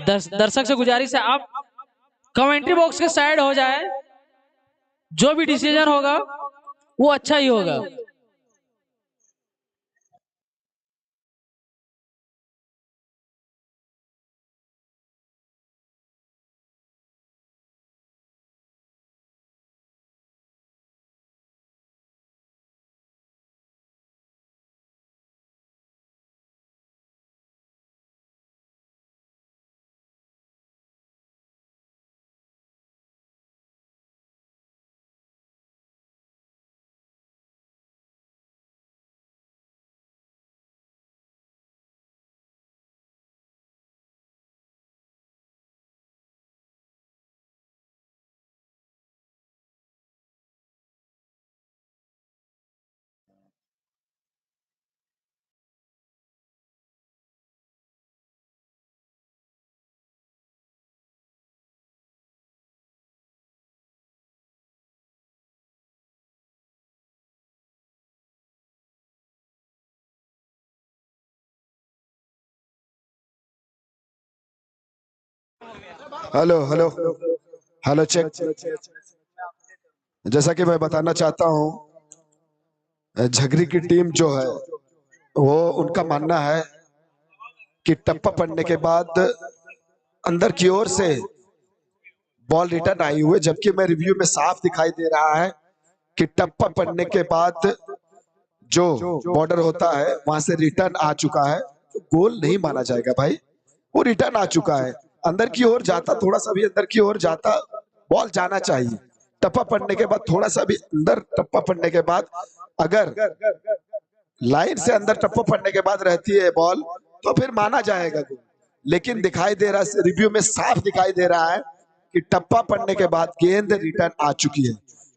दर्शक से गुजारिश है आप कमेंट्री बॉक्स के साइड हो जाए, जो भी डिसीजन होगा वो अच्छा ही होगा। Hello hello hello check. जैसा कि मैं बताना चाहता हूं, झगरी की टीम जो है वो उनका मानना है कि टप्पा पड़ने के बाद अंदर की ओर से बॉल रिटर्न आई हुई, जबकि मैं रिव्यू में साफ दिखाई दे रहा है कि टप्पा पड़ने के बाद जो बॉर्डर होता है वहां से रिटर्न आ चुका है। तो गोल नहीं माना जाएगा भाई, वो रिटर्न आ चुका है। अंदर की ओर जाता, थोड़ा सा भी अंदर की ओर जाता, बॉल जाना चाहिए। टप्पा पड़ने के बाद थोड़ा सा भी अंदर, टप्पा पड़ने के बाद अगर लाइन से अंदर टप्पा पड़ने के बाद रहती है बॉल तो फिर माना जाएगा गोल। लेकिन दिखाई दे रहा है, रिव्यू में साफ दिखाई दे रहा है कि टप्पा पड़ने के बाद गेंद रिटर्न आ चुकी है,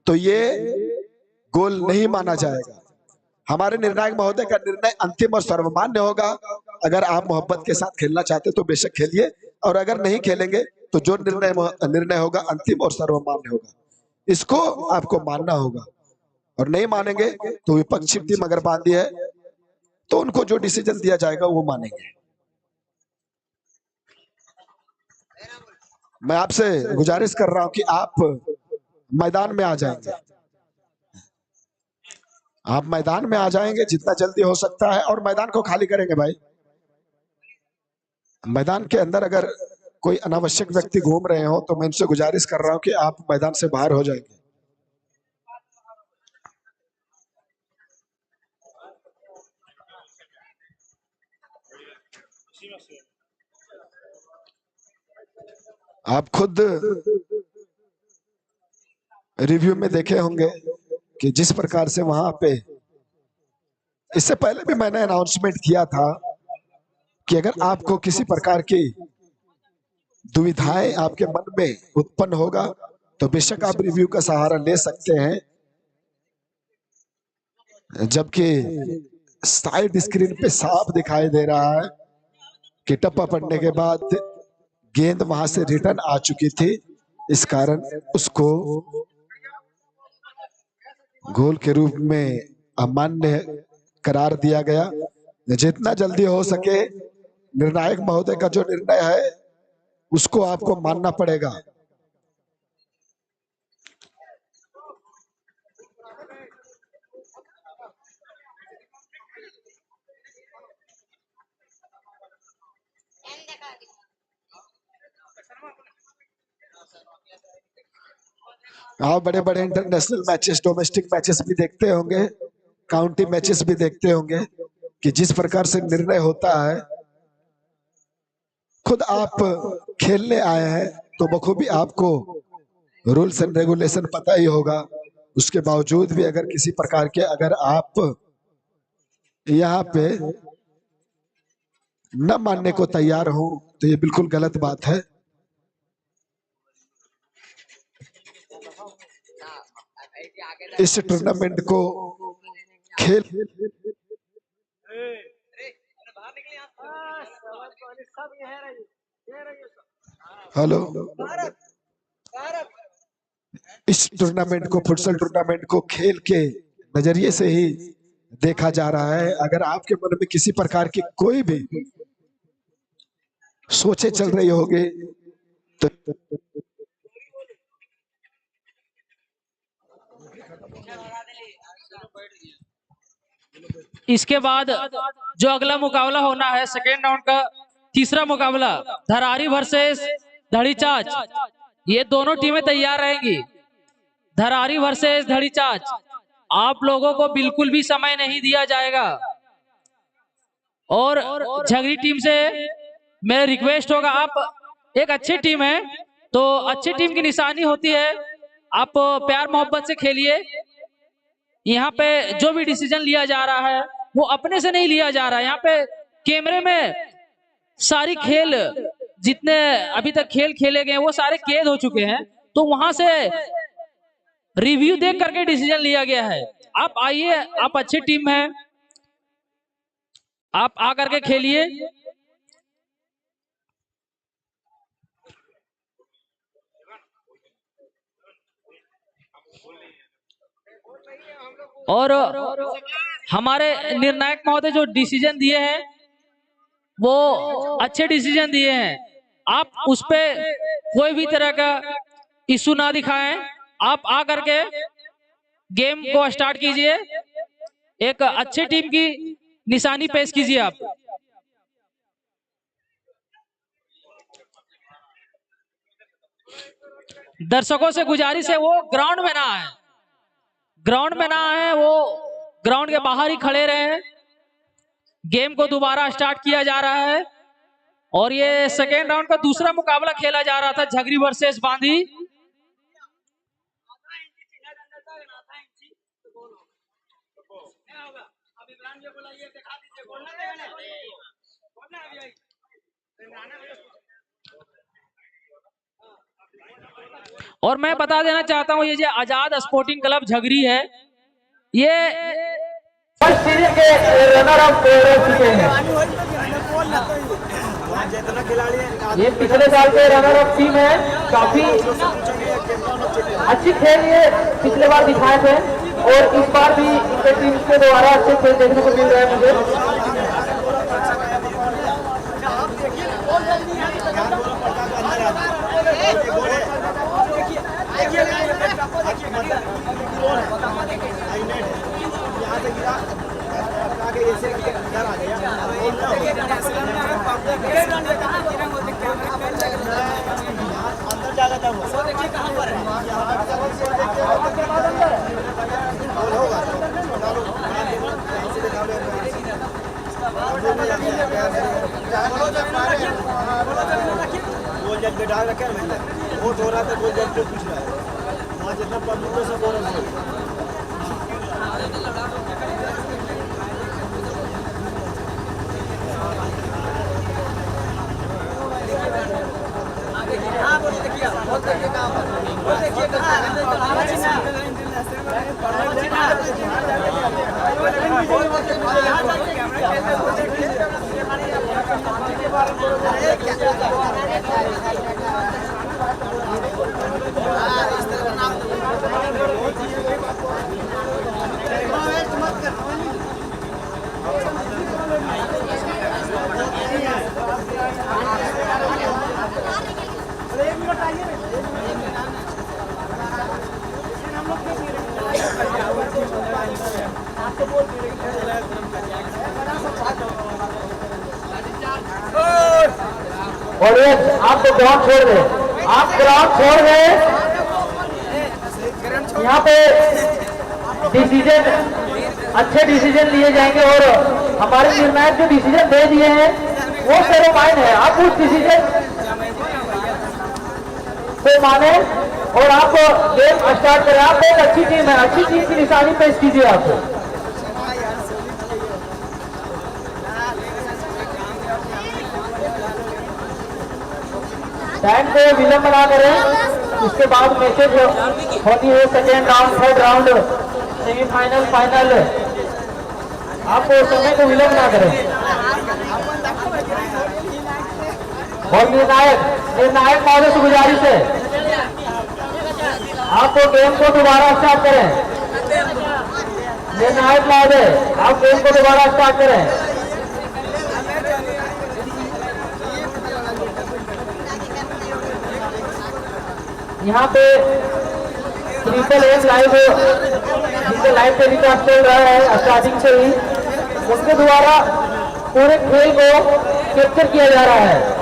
तो ये गोल नहीं माना जाएगा। हमारे निर्णायक महोदय का निर्णय अंतिम और सर्वमान्य होगा। अगर आप मोहब्बत के साथ खेलना चाहते तो बेशक खेलिए, और अगर नहीं खेलेंगे तो जो निर्णय होगा अंतिम और सर्वमान्य होगा, इसको आपको मानना होगा। और नहीं मानेंगे तो विपक्षी टीम अगर बांधी है तो उनको जो डिसीजन दिया जाएगा वो मानेंगे। मैं आपसे गुजारिश कर रहा हूं कि आप मैदान में आ जाएंगे, आप मैदान में आ जाएंगे जितना जल्दी हो सकता है, और मैदान को खाली करेंगे भाई। मैदान के अंदर अगर कोई अनावश्यक व्यक्ति घूम रहे हो तो मैं उनसे गुजारिश कर रहा हूं कि आप मैदान से बाहर हो जाएंगे। आप खुद रिव्यू में देखे होंगे कि जिस प्रकार से वहां पे, इससे पहले भी मैंने अनाउंसमेंट किया था कि अगर आपको किसी प्रकार की दुविधाएं आपके मन में उत्पन्न होगा तो बेशक आप रिव्यू का सहारा ले सकते हैं, जबकि साइड स्क्रीन पे साफ दिखाई दे रहा है कि टप्पा पड़ने के बाद गेंद वहां से रिटर्न आ चुकी थी, इस कारण उसको गोल के रूप में अमान्य करार दिया गया। जितना जल्दी हो सके निर्णायक महोदय का जो निर्णय है उसको आपको मानना पड़ेगा। आप बड़े बड़े इंटरनेशनल मैचेस, डोमेस्टिक मैचेस भी देखते होंगे, काउंटी मैचेस भी देखते होंगे कि जिस प्रकार से निर्णय होता है, खुद आप खेलने आए हैं तो बखूबी आपको रूल्स एंड रेगुलेशन पता ही होगा। उसके बावजूद भी अगर किसी प्रकार के अगर आप यहाँ पे न मानने को तैयार हो तो ये बिल्कुल गलत बात है। इस टूर्नामेंट को खेल हेलो इस टूर्नामेंट को, फुटसल टूर्नामेंट को खेल के नजरिए से ही देखा जा रहा है। अगर आपके मन में किसी प्रकार की कोई भी सोचे चल रही होगी तो इसके बाद जो अगला मुकाबला होना है सेकेंड राउंड का तीसरा मुकाबला धरारी वर्सेस धड़ीचाच, ये दोनों टीमें तैयार रहेंगी। धरारी वर्सेस धड़ीचाच, आप लोगों को बिल्कुल भी समय नहीं दिया जाएगा और झगड़ी टीम से मेरा रिक्वेस्ट होगा, आप एक अच्छी टीम है तो अच्छी टीम की निशानी होती है, आप प्यार मोहब्बत से खेलिए। यहाँ पे जो भी डिसीजन लिया जा रहा है वो अपने से नहीं लिया जा रहा है। यहाँ पे कैमरे में सारी खेल, जितने अभी तक खेल खेले गए वो सारे कैद हो चुके हैं, तो वहां से रिव्यू देख करके डिसीजन लिया गया है। आप आइए, आप अच्छी टीम है, आप आ करके खेलिए। और हमारे निर्णायक महोदय जो डिसीजन दिए हैं वो अच्छे डिसीजन दिए हैं। आप उस पे कोई भी तरह का इशू ना दिखाएं, आप आ करके गेम को स्टार्ट कीजिए, एक अच्छी टीम की निशानी पेश कीजिए। आप दर्शकों से गुजारिश है वो ग्राउंड में ना आए, ग्राउंड में ना आए, वो ग्राउंड के बाहर ही खड़े रहे। गेम को दोबारा स्टार्ट किया जा रहा है और ये सेकेंड राउंड का दूसरा मुकाबला खेला जा रहा था झगरी वर्सेस बांधी। और मैं बता देना चाहता हूँ, ये जो आजाद स्पोर्टिंग क्लब झगरी है, ये फर्स्ट सीरीज के रनर अप रह चुके हैं। ये पिछले साल के रनर अप टीम है, काफी अच्छी खेल ये पिछले बार दिखाए थे और इस बार भी इनके टीम के द्वारा अच्छे खेल देखने को मिल रहे हैं मुझे। गोल जज बैठा रखे वोट हो रहा था, गोल जज पूछ रहा है वहाँ जितना पब्लिक को सब बोल रहा है। ऑडियंस आप तो ग्राउंड छोड़ गए, आप ग्राउंड छोड़ गए। यहाँ पे डिसीजन, अच्छे डिसीजन लिए जाएंगे और हमारे निर्णायक जो डिसीजन दे दिए हैं वो सेरोमाइन है। आप उस डिसीजन को माने और आप गेम स्टार्ट करें। आप एक अच्छी टीम है, अच्छी टीम की निशानी पेश कीजिए आपको। टाइम को विलंब ना करें, उसके बाद मैसेज होती है second round, third round, semifinal, final. आप समय को विलंब ना करें। और निर्णायक महोदय से गुजारिश है आपको गेम को दोबारा स्टार्ट करें। निर्णायक महोदय आप गेम को दोबारा स्टार्ट करें। यहाँ पे ट्रिपल एम लाइव, जिसे लाइव टेलीकास्ट चल रहा है स्टार्टिंग से ही, उनके द्वारा पूरे खेल को कैप्चर किया जा रहा है।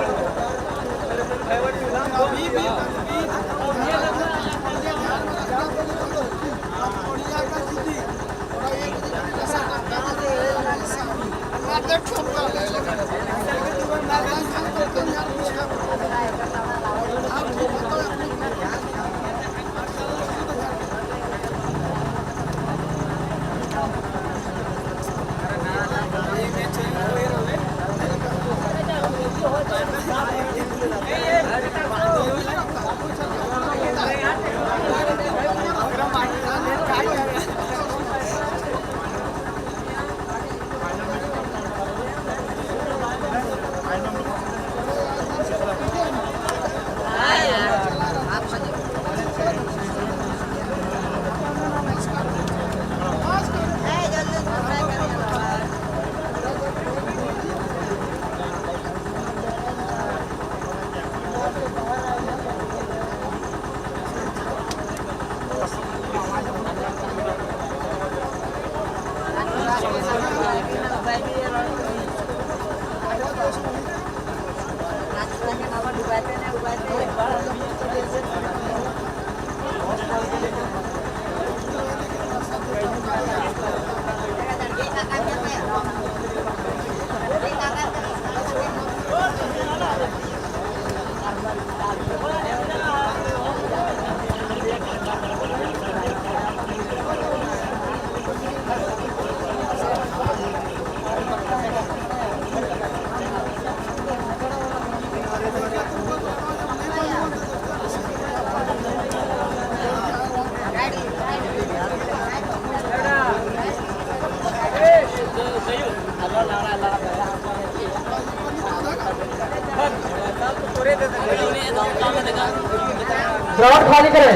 ग्राउंड खाली करें,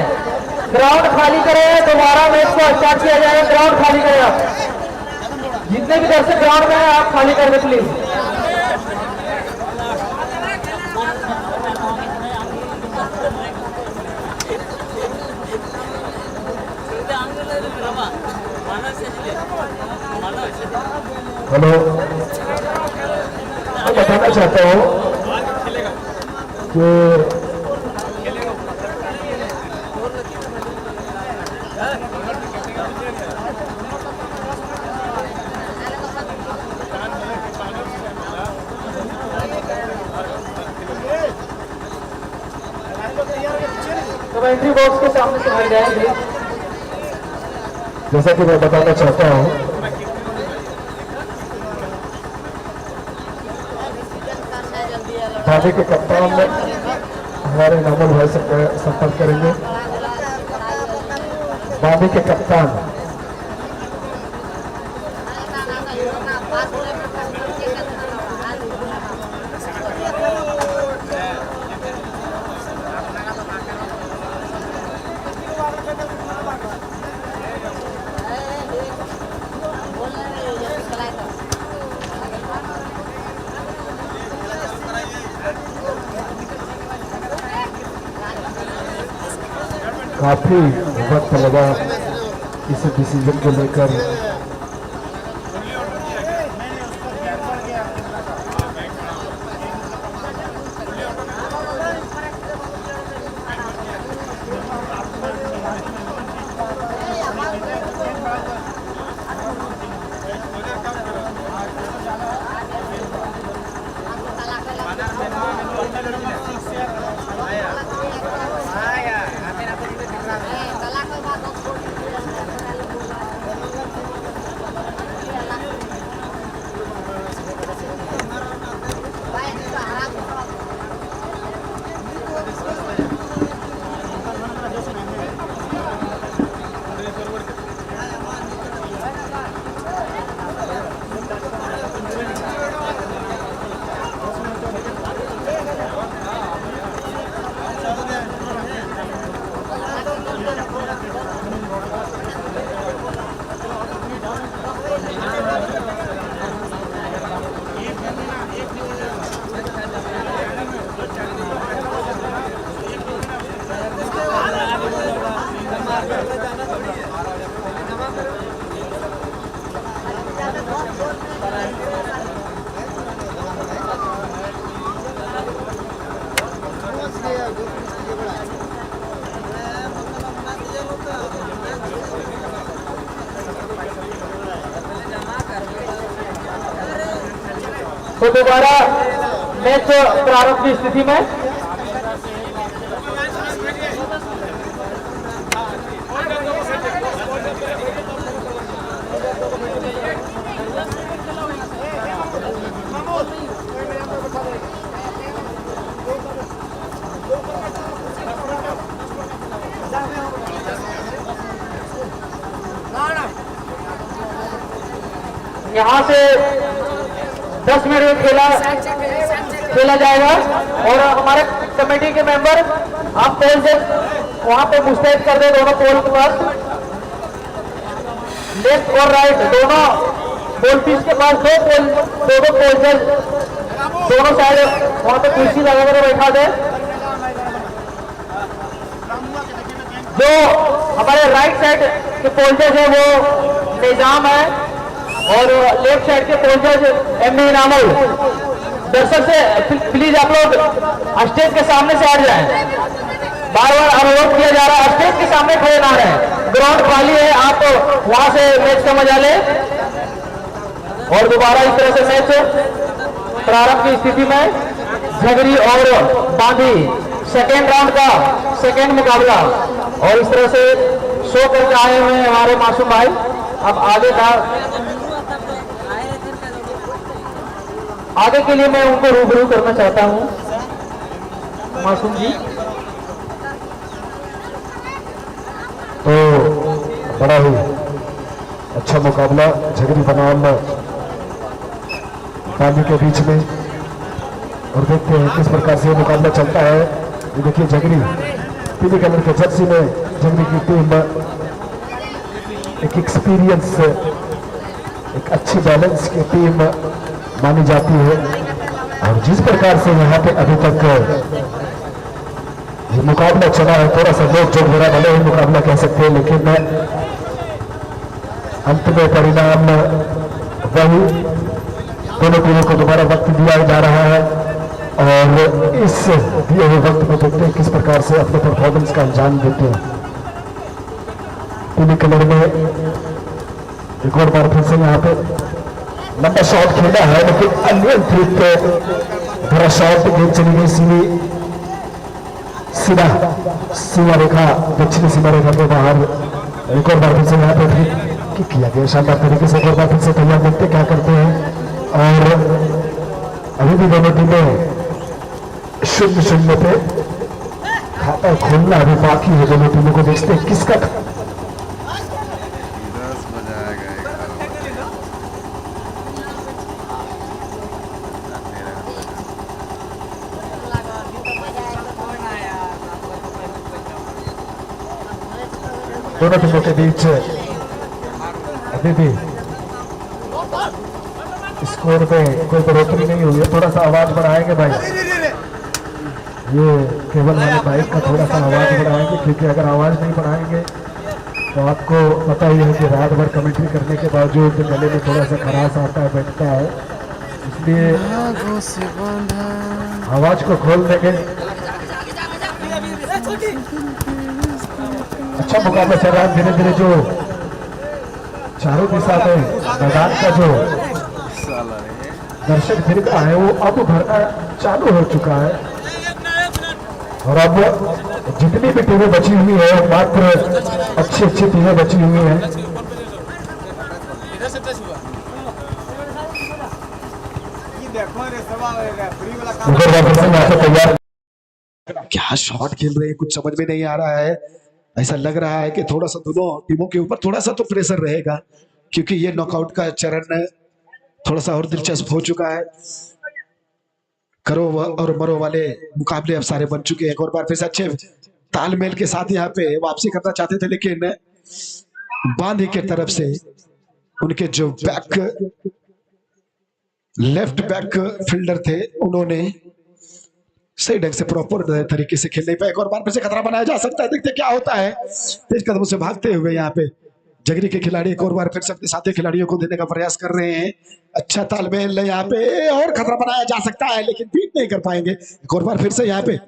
ग्राउंड खाली करें, दोबारा मैच को स्टार्ट किया जाएगा। ग्राउंड खाली करें, आप जितने भी दर्शक ग्राउंड में हैं आप खाली कर दें प्लीज। हेलो, मैं बताना चाहता हूँ कि कमेंट्री बॉक्स के सामने से हट जाएंगे। जैसा कि मैं बताना चाहता हूं, बांधी के कप्तान हमारे नामल भाई से संपर्क करेंगे। बांधी के कप्तान काफी वक्त लगा इस डिसीजन को लेकर। तो दोबारा मैच प्रारंभ की स्थिति में यहाँ से 10 मिनट में खेला जाएगा और हमारे कमेटी के मेंबर आप पोल से वहां पे मुस्तैद कर दे दोनों पोल के पास, लेफ्ट और राइट दोनों पोल पीस के पास दो पोल दोनों साइड वहां पे कुर्सी लगाकर बैठा दे। जो हमारे राइट साइड के पोल्जर्स है वो निजाम है और लेफ्ट साइड के पोल्जर्स एमडी इनामुल। दर्शक से प्लीज आप लोग स्टेज के सामने से हट जाएं, बार बार अनुरोध किया जा रहा है, स्टेज के सामने खड़े ना रहें, ग्राउंड खाली है, आप वहां से मैच का मजा लें। और दोबारा इस तरह से मैच प्रारंभ की स्थिति में झगरी और बांधी सेकेंड राउंड का सेकेंड मुकाबला और इस तरह से शो करके आए हुए हैं हमारे मासूम भाई। अब आगे के लिए मैं उनको रूबरू करना चाहता हूं मासूम जी। तो बड़ा ही अच्छा मुकाबला झगरी बनाम बांधी के बीच में, और देखते हैं किस प्रकार से मुकाबला चलता है। ये देखिए झगरी पीले कलर के जर्सी में झगरी की टीम एक एक्सपीरियंस, एक अच्छी बैलेंस की टीम मानी जाती है। और जिस प्रकार से यहाँ पे अभी तक ये मुकाबला चला है, थोड़ा सा लोग जो बुरा भले ही मुकाबला कह सकते हैं, लेकिन अंत में परिणाम वही, दोनों टीमों को दोबारा वक्त दिया जा रहा है और इस दिए हुए वक्त में देखते हैं किस प्रकार से अपने परफॉर्मेंस का अंजाम देते हैं। पीले कलर में एक और बार फिर से यहाँ पे लंबा शॉट खेला है, लेकिन अनियंत्रित थोड़ा शॉट गेंद चली गई सीधा सीमा रेखा, दक्षिणी सीमा रेखा के बाहर। एक और बार फिर से यहाँ पे किक किया गया शानदार तरीके से। एक और बार फिर से तैयार, देखते क्या करते हैं। और अभी भी दोनों टीमें 0-0 पे खाता खोलना अभी बाकी है दोनों टीमों को। देखते हैं किसका दोनों टीमों के बीच अभी भी स्कोर में कोई बढ़ोतरी नहीं हुई है। थोड़ा सा आवाज बढ़ाएंगे भाई, ये केवल वाले बाइक का थोड़ा सा आवाज बढ़ाएंगे, क्योंकि अगर आवाज नहीं बढ़ाएंगे तो आपको पता ही है कि रात भर कमेंट्री करने के बावजूद गले में थोड़ा सा खराश आता है, बैठता है, इसलिए आवाज को खोल देंगे। अच्छा मुकाबला चल रहा है धीरे धीरे। जो चारों दिशा में मैदान का जो दर्शक फिरका है वो अब भरना चालू हो चुका है, और अब जितनी भी टीमें बची हुई है, मात्र अच्छी अच्छी टीमें बची हुई हैं। तैयार क्या शॉट खेल रहे हैं, कुछ समझ में नहीं आ रहा है। ऐसा लग रहा है कि थोड़ा सा दोनों टीमों के ऊपर थोड़ा सा तो प्रेशर रहेगा, क्योंकि ये नॉकआउट का चरण थोड़ा सा और दिलचस्प हो चुका है। करो और मरो वाले मुकाबले अब सारे बन चुके हैं। एक और बार फिर से अच्छे तालमेल के साथ यहाँ पे वापसी करना चाहते थे, लेकिन बांधी के तरफ से उनके जो लेफ्ट बैक फील्डर थे, उन्होंने सही ढंग से प्रॉपर तरीके से खेल नहीं पाए। एक और बार फिर से खतरा बनाया जा सकता है, देखते क्या होता है। तेज कदमों से भागते हुए यहाँ पे जगरी के खिलाड़ी एक और बार फिर से अपने साथी खिलाड़ियों को देने का प्रयास कर रहे हैं। अच्छा तालमेल यहाँ पे, और खतरा बनाया जा सकता है, लेकिन बीट नहीं कर पाएंगे। एक और बार फिर से यहाँ पे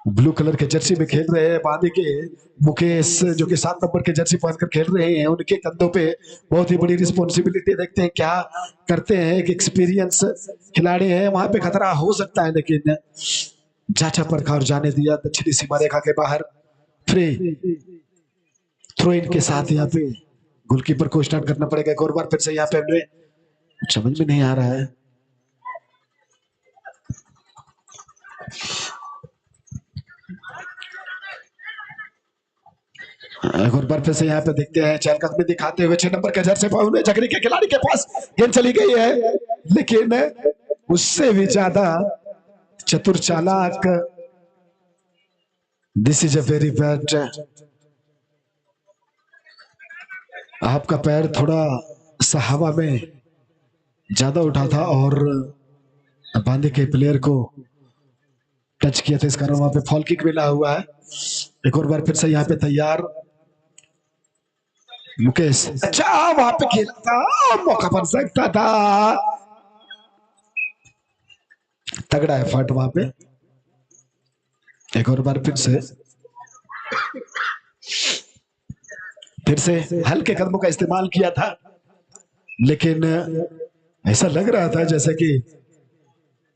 ब्लू कलर के जर्सी में खेल रहे हैं बांदी के मुकेश, जो कि 7 नंबर के जर्सी पहनकर खेल रहे हैं। उनके कंधों पे बहुत ही बड़ी रिस्पॉन्सिबिलिटी, देखते हैं क्या करते हैं। एक एक्सपीरियंस खिलाड़ी है, वहां पे खतरा हो सकता है, लेकिन जांचा परखा और जाने दिया दक्षिणी सीमा रेखा के बाहर। फ्री थ्रो इन के साथ यहाँ पे गोलकीपर को स्टार्ट करना पड़ेगा। एक और बार फिर से यहाँ पे हमें समझ में नहीं आ रहा है। एक और बार फिर से यहाँ पे देखते हैं चहलकदमी दिखाते हुए 6 नंबर के जर्सी पहने जगरी के खिलाड़ी के पास गेंद चली गई है, लेकिन उससे भी ज्यादा चतुर चालाक, this is a very bad. आपका पैर थोड़ा सा हवा में ज्यादा उठा था और बांदे के प्लेयर को टच किया था, इस कारण वहां पे फॉल किक मिला हुआ है। एक और बार फिर से यहाँ पे तैयार मुकेश, अच्छा वहां पे खेला था, मौका बन सकता था। तगड़ा है फट वहां पे। एक और बार फिर से हल्के कदमों का इस्तेमाल किया था, लेकिन ऐसा लग रहा था जैसे कि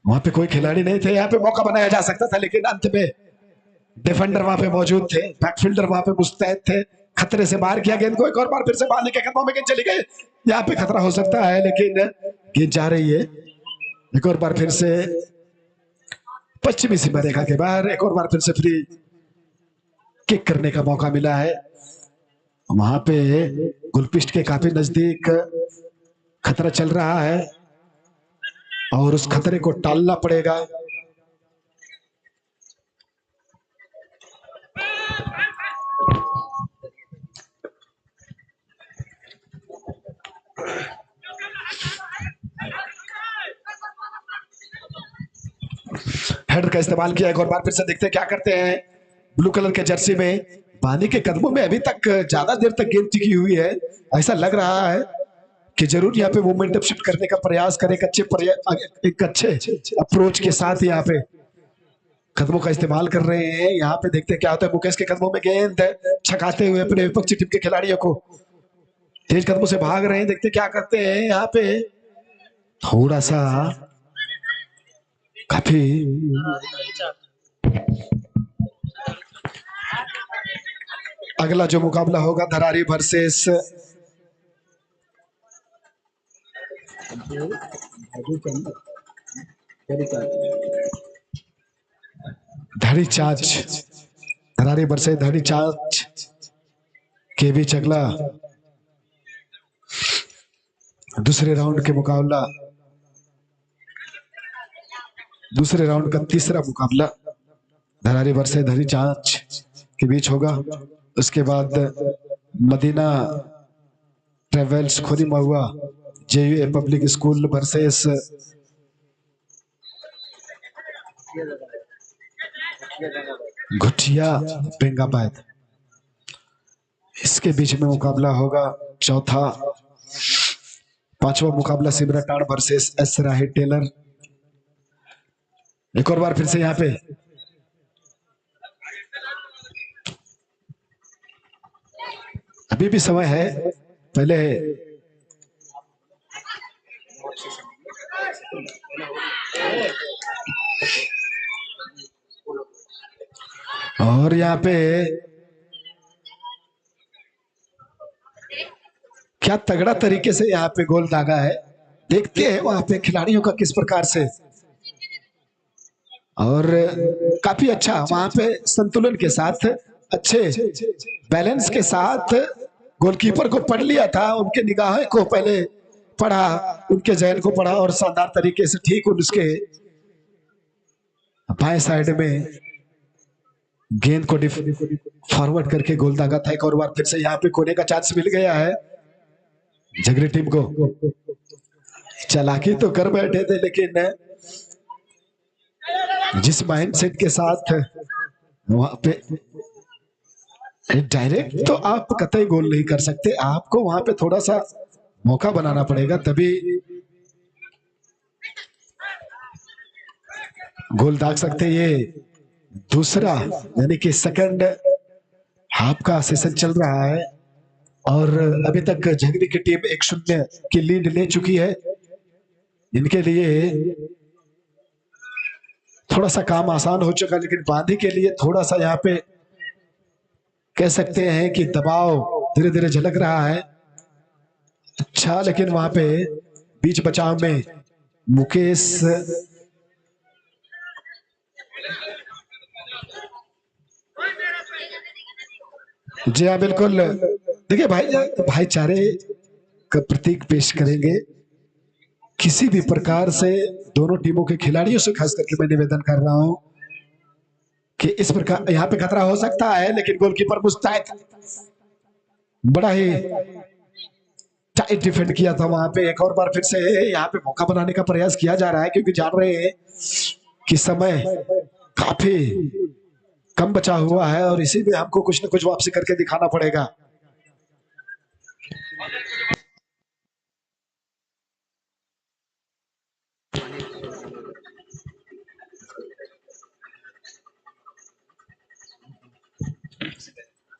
वहां पे कोई खिलाड़ी नहीं थे। यहाँ पे मौका बनाया जा सकता था, लेकिन अंत में डिफेंडर वहां पे मौजूद थे, बैकफील्डर वहां पे मुस्तैद थे। खतरे से बाहर किया गेंद को। एक और बार फिर से बांधने के कदमों में गेंद चली गई। यहाँ पे खतरा हो सकता है, लेकिन गेंद जा रही है। एक और बार फिर से पश्चिमी सीमा रेखा के बाहर एक और बार फिर से फ्री किक करने का मौका मिला है। वहां पे गोलपिस्ट के काफी नजदीक खतरा चल रहा है और उस खतरे को टालना पड़ेगा। हेडर का इस्तेमाल किया। एक और बार फिर से देखते हैं क्या करते हैं। ब्लू कलर के जर्सी में बानी के कदमों में अभी तक ज्यादा देर तक गेंद टिकी हुई है। ऐसा लग रहा है कि जरूर यहाँ पे मोमेंटम शिफ्ट करने का प्रयास करें। एक अच्छे अप्रोच के साथ यहाँ पे कदमों का इस्तेमाल कर रहे हैं। यहाँ पे देखते हैं क्या होता है। मुकेश के कदमों में गेंद छकाते हुए अपने विपक्षी टीम के खिलाड़ियों को तेज कदमों से भाग रहे हैं। देखते हैं क्या करते हैं। यहाँ पे थोड़ा सा काफी अगला जो मुकाबला होगा धरारी वर्सेस धड़ी चाच, धरारी वर्सेस धड़ी चाच के बीच अगला दूसरे राउंड के मुकाबला, दूसरे राउंड का तीसरा मुकाबला धरारी वर्सेस धड़ी चाच के बीच होगा। उसके बाद Madina travels Khori Mahua JUA public school versus Ghutiya Bengabad, इसके बीच में मुकाबला होगा। चौथा पांचवा मुकाबला Simra Tand versus S Rahi tailor. एक और बार फिर से यहाँ पे अभी भी समय है, पहले और यहाँ पे क्या तगड़ा तरीके से यहाँ पे गोल दागा है। देखते हैं वहां पे खिलाड़ियों का किस प्रकार से, और काफी अच्छा वहां पे संतुलन के साथ, अच्छे बैलेंस के साथ गोलकीपर को पढ़ लिया था, उनके निगाहें को पहले पढ़ा, उनके जहन को पढ़ा और शानदार तरीके से ठीक उसके बाएं साइड में गेंद को फॉरवर्ड करके गोल दागा था। एक और बार फिर से यहाँ पे कोने का चांस मिल गया है झगड़ी टीम को। चालाकी तो कर बैठे थे, लेकिन जिस माइंडसेट के साथ वहां पे डायरेक्ट तो आप कतई गोल नहीं कर सकते, आपको वहां पे थोड़ा सा मौका बनाना पड़ेगा, तभी गोल दाग सकते। ये दूसरा यानी कि सेकंड हाफ का सेशन चल रहा है और अभी तक झगड़ी की टीम 1-0 की लीड ले चुकी है। इनके लिए थोड़ा सा काम आसान हो चुका, लेकिन बांधी के लिए थोड़ा सा यहाँ पे कह सकते हैं कि दबाव धीरे धीरे झलक रहा है। अच्छा, लेकिन वहां पे बीच बचाव में मुकेश जी हाँ बिल्कुल। देखिए भाईचारे का प्रतीक पेश करेंगे। किसी भी प्रकार से दोनों टीमों के खिलाड़ियों से खास करके मैं निवेदन कर रहा हूं कि इस प्रकार यहाँ पे खतरा हो सकता है, लेकिन गोलकीपर मुस्तैद, बड़ा ही टाइट डिफेंड किया था वहां पे। एक और बार फिर से यहाँ पे मौका बनाने का प्रयास किया जा रहा है, क्योंकि जान रहे हैं कि समय काफी कम बचा हुआ है और इसी में हमको कुछ न कुछ वापसी करके दिखाना पड़ेगा।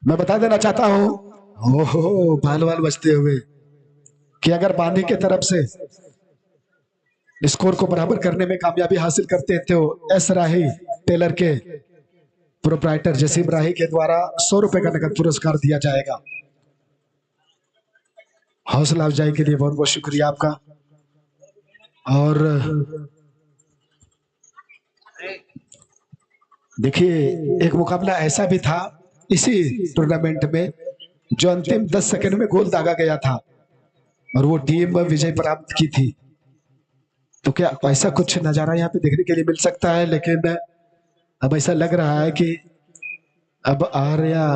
मैं बता देना चाहता हूं, ओहो बाल बाल बचते हुए, कि अगर बांधी के तरफ से स्कोर को बराबर करने में कामयाबी हासिल करते हैं तो एस राही टेलर के प्रोप्राइटर जसीम राही के द्वारा 100 रुपए का नगद पुरस्कार दिया जाएगा। हौसला अफजाई के लिए बहुत बहुत शुक्रिया आपका। और देखिए एक मुकाबला ऐसा भी था इसी टूर्नामेंट में जो अंतिम 10 सेकंड में गोल दागा गया था और वो टीम विजय प्राप्त की थी। तो क्या ऐसा कुछ नजारा यहाँ पे देखने के लिए मिल सकता है, लेकिन अब ऐसा लग रहा है कि अब आर्या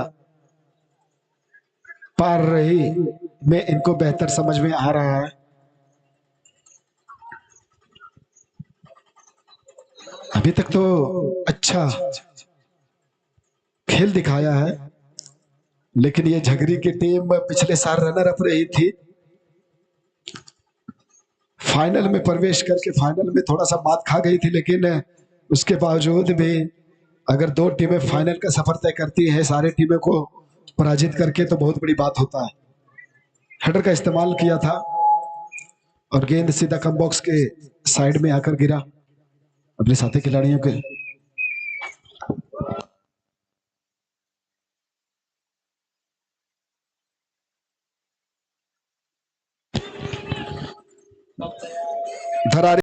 पार रही में इनको बेहतर समझ में आ रहा है। अभी तक तो अच्छा खेल दिखाया है, लेकिन ये झगड़ी की टीम पिछले साल रनर अप रही थी, फाइनल में प्रवेश करके फाइनल में थोड़ा सा मात खा गई थी, लेकिन उसके बावजूद भी अगर दो टीमें फाइनल का सफर तय करती हैं सारी टीमों को पराजित करके तो बहुत बड़ी बात होता है। हेडर का इस्तेमाल किया था और गेंद सीधा कम बॉक्स के साइड में आकर गिरा अपने साथी खिलाड़ियों के। धरारी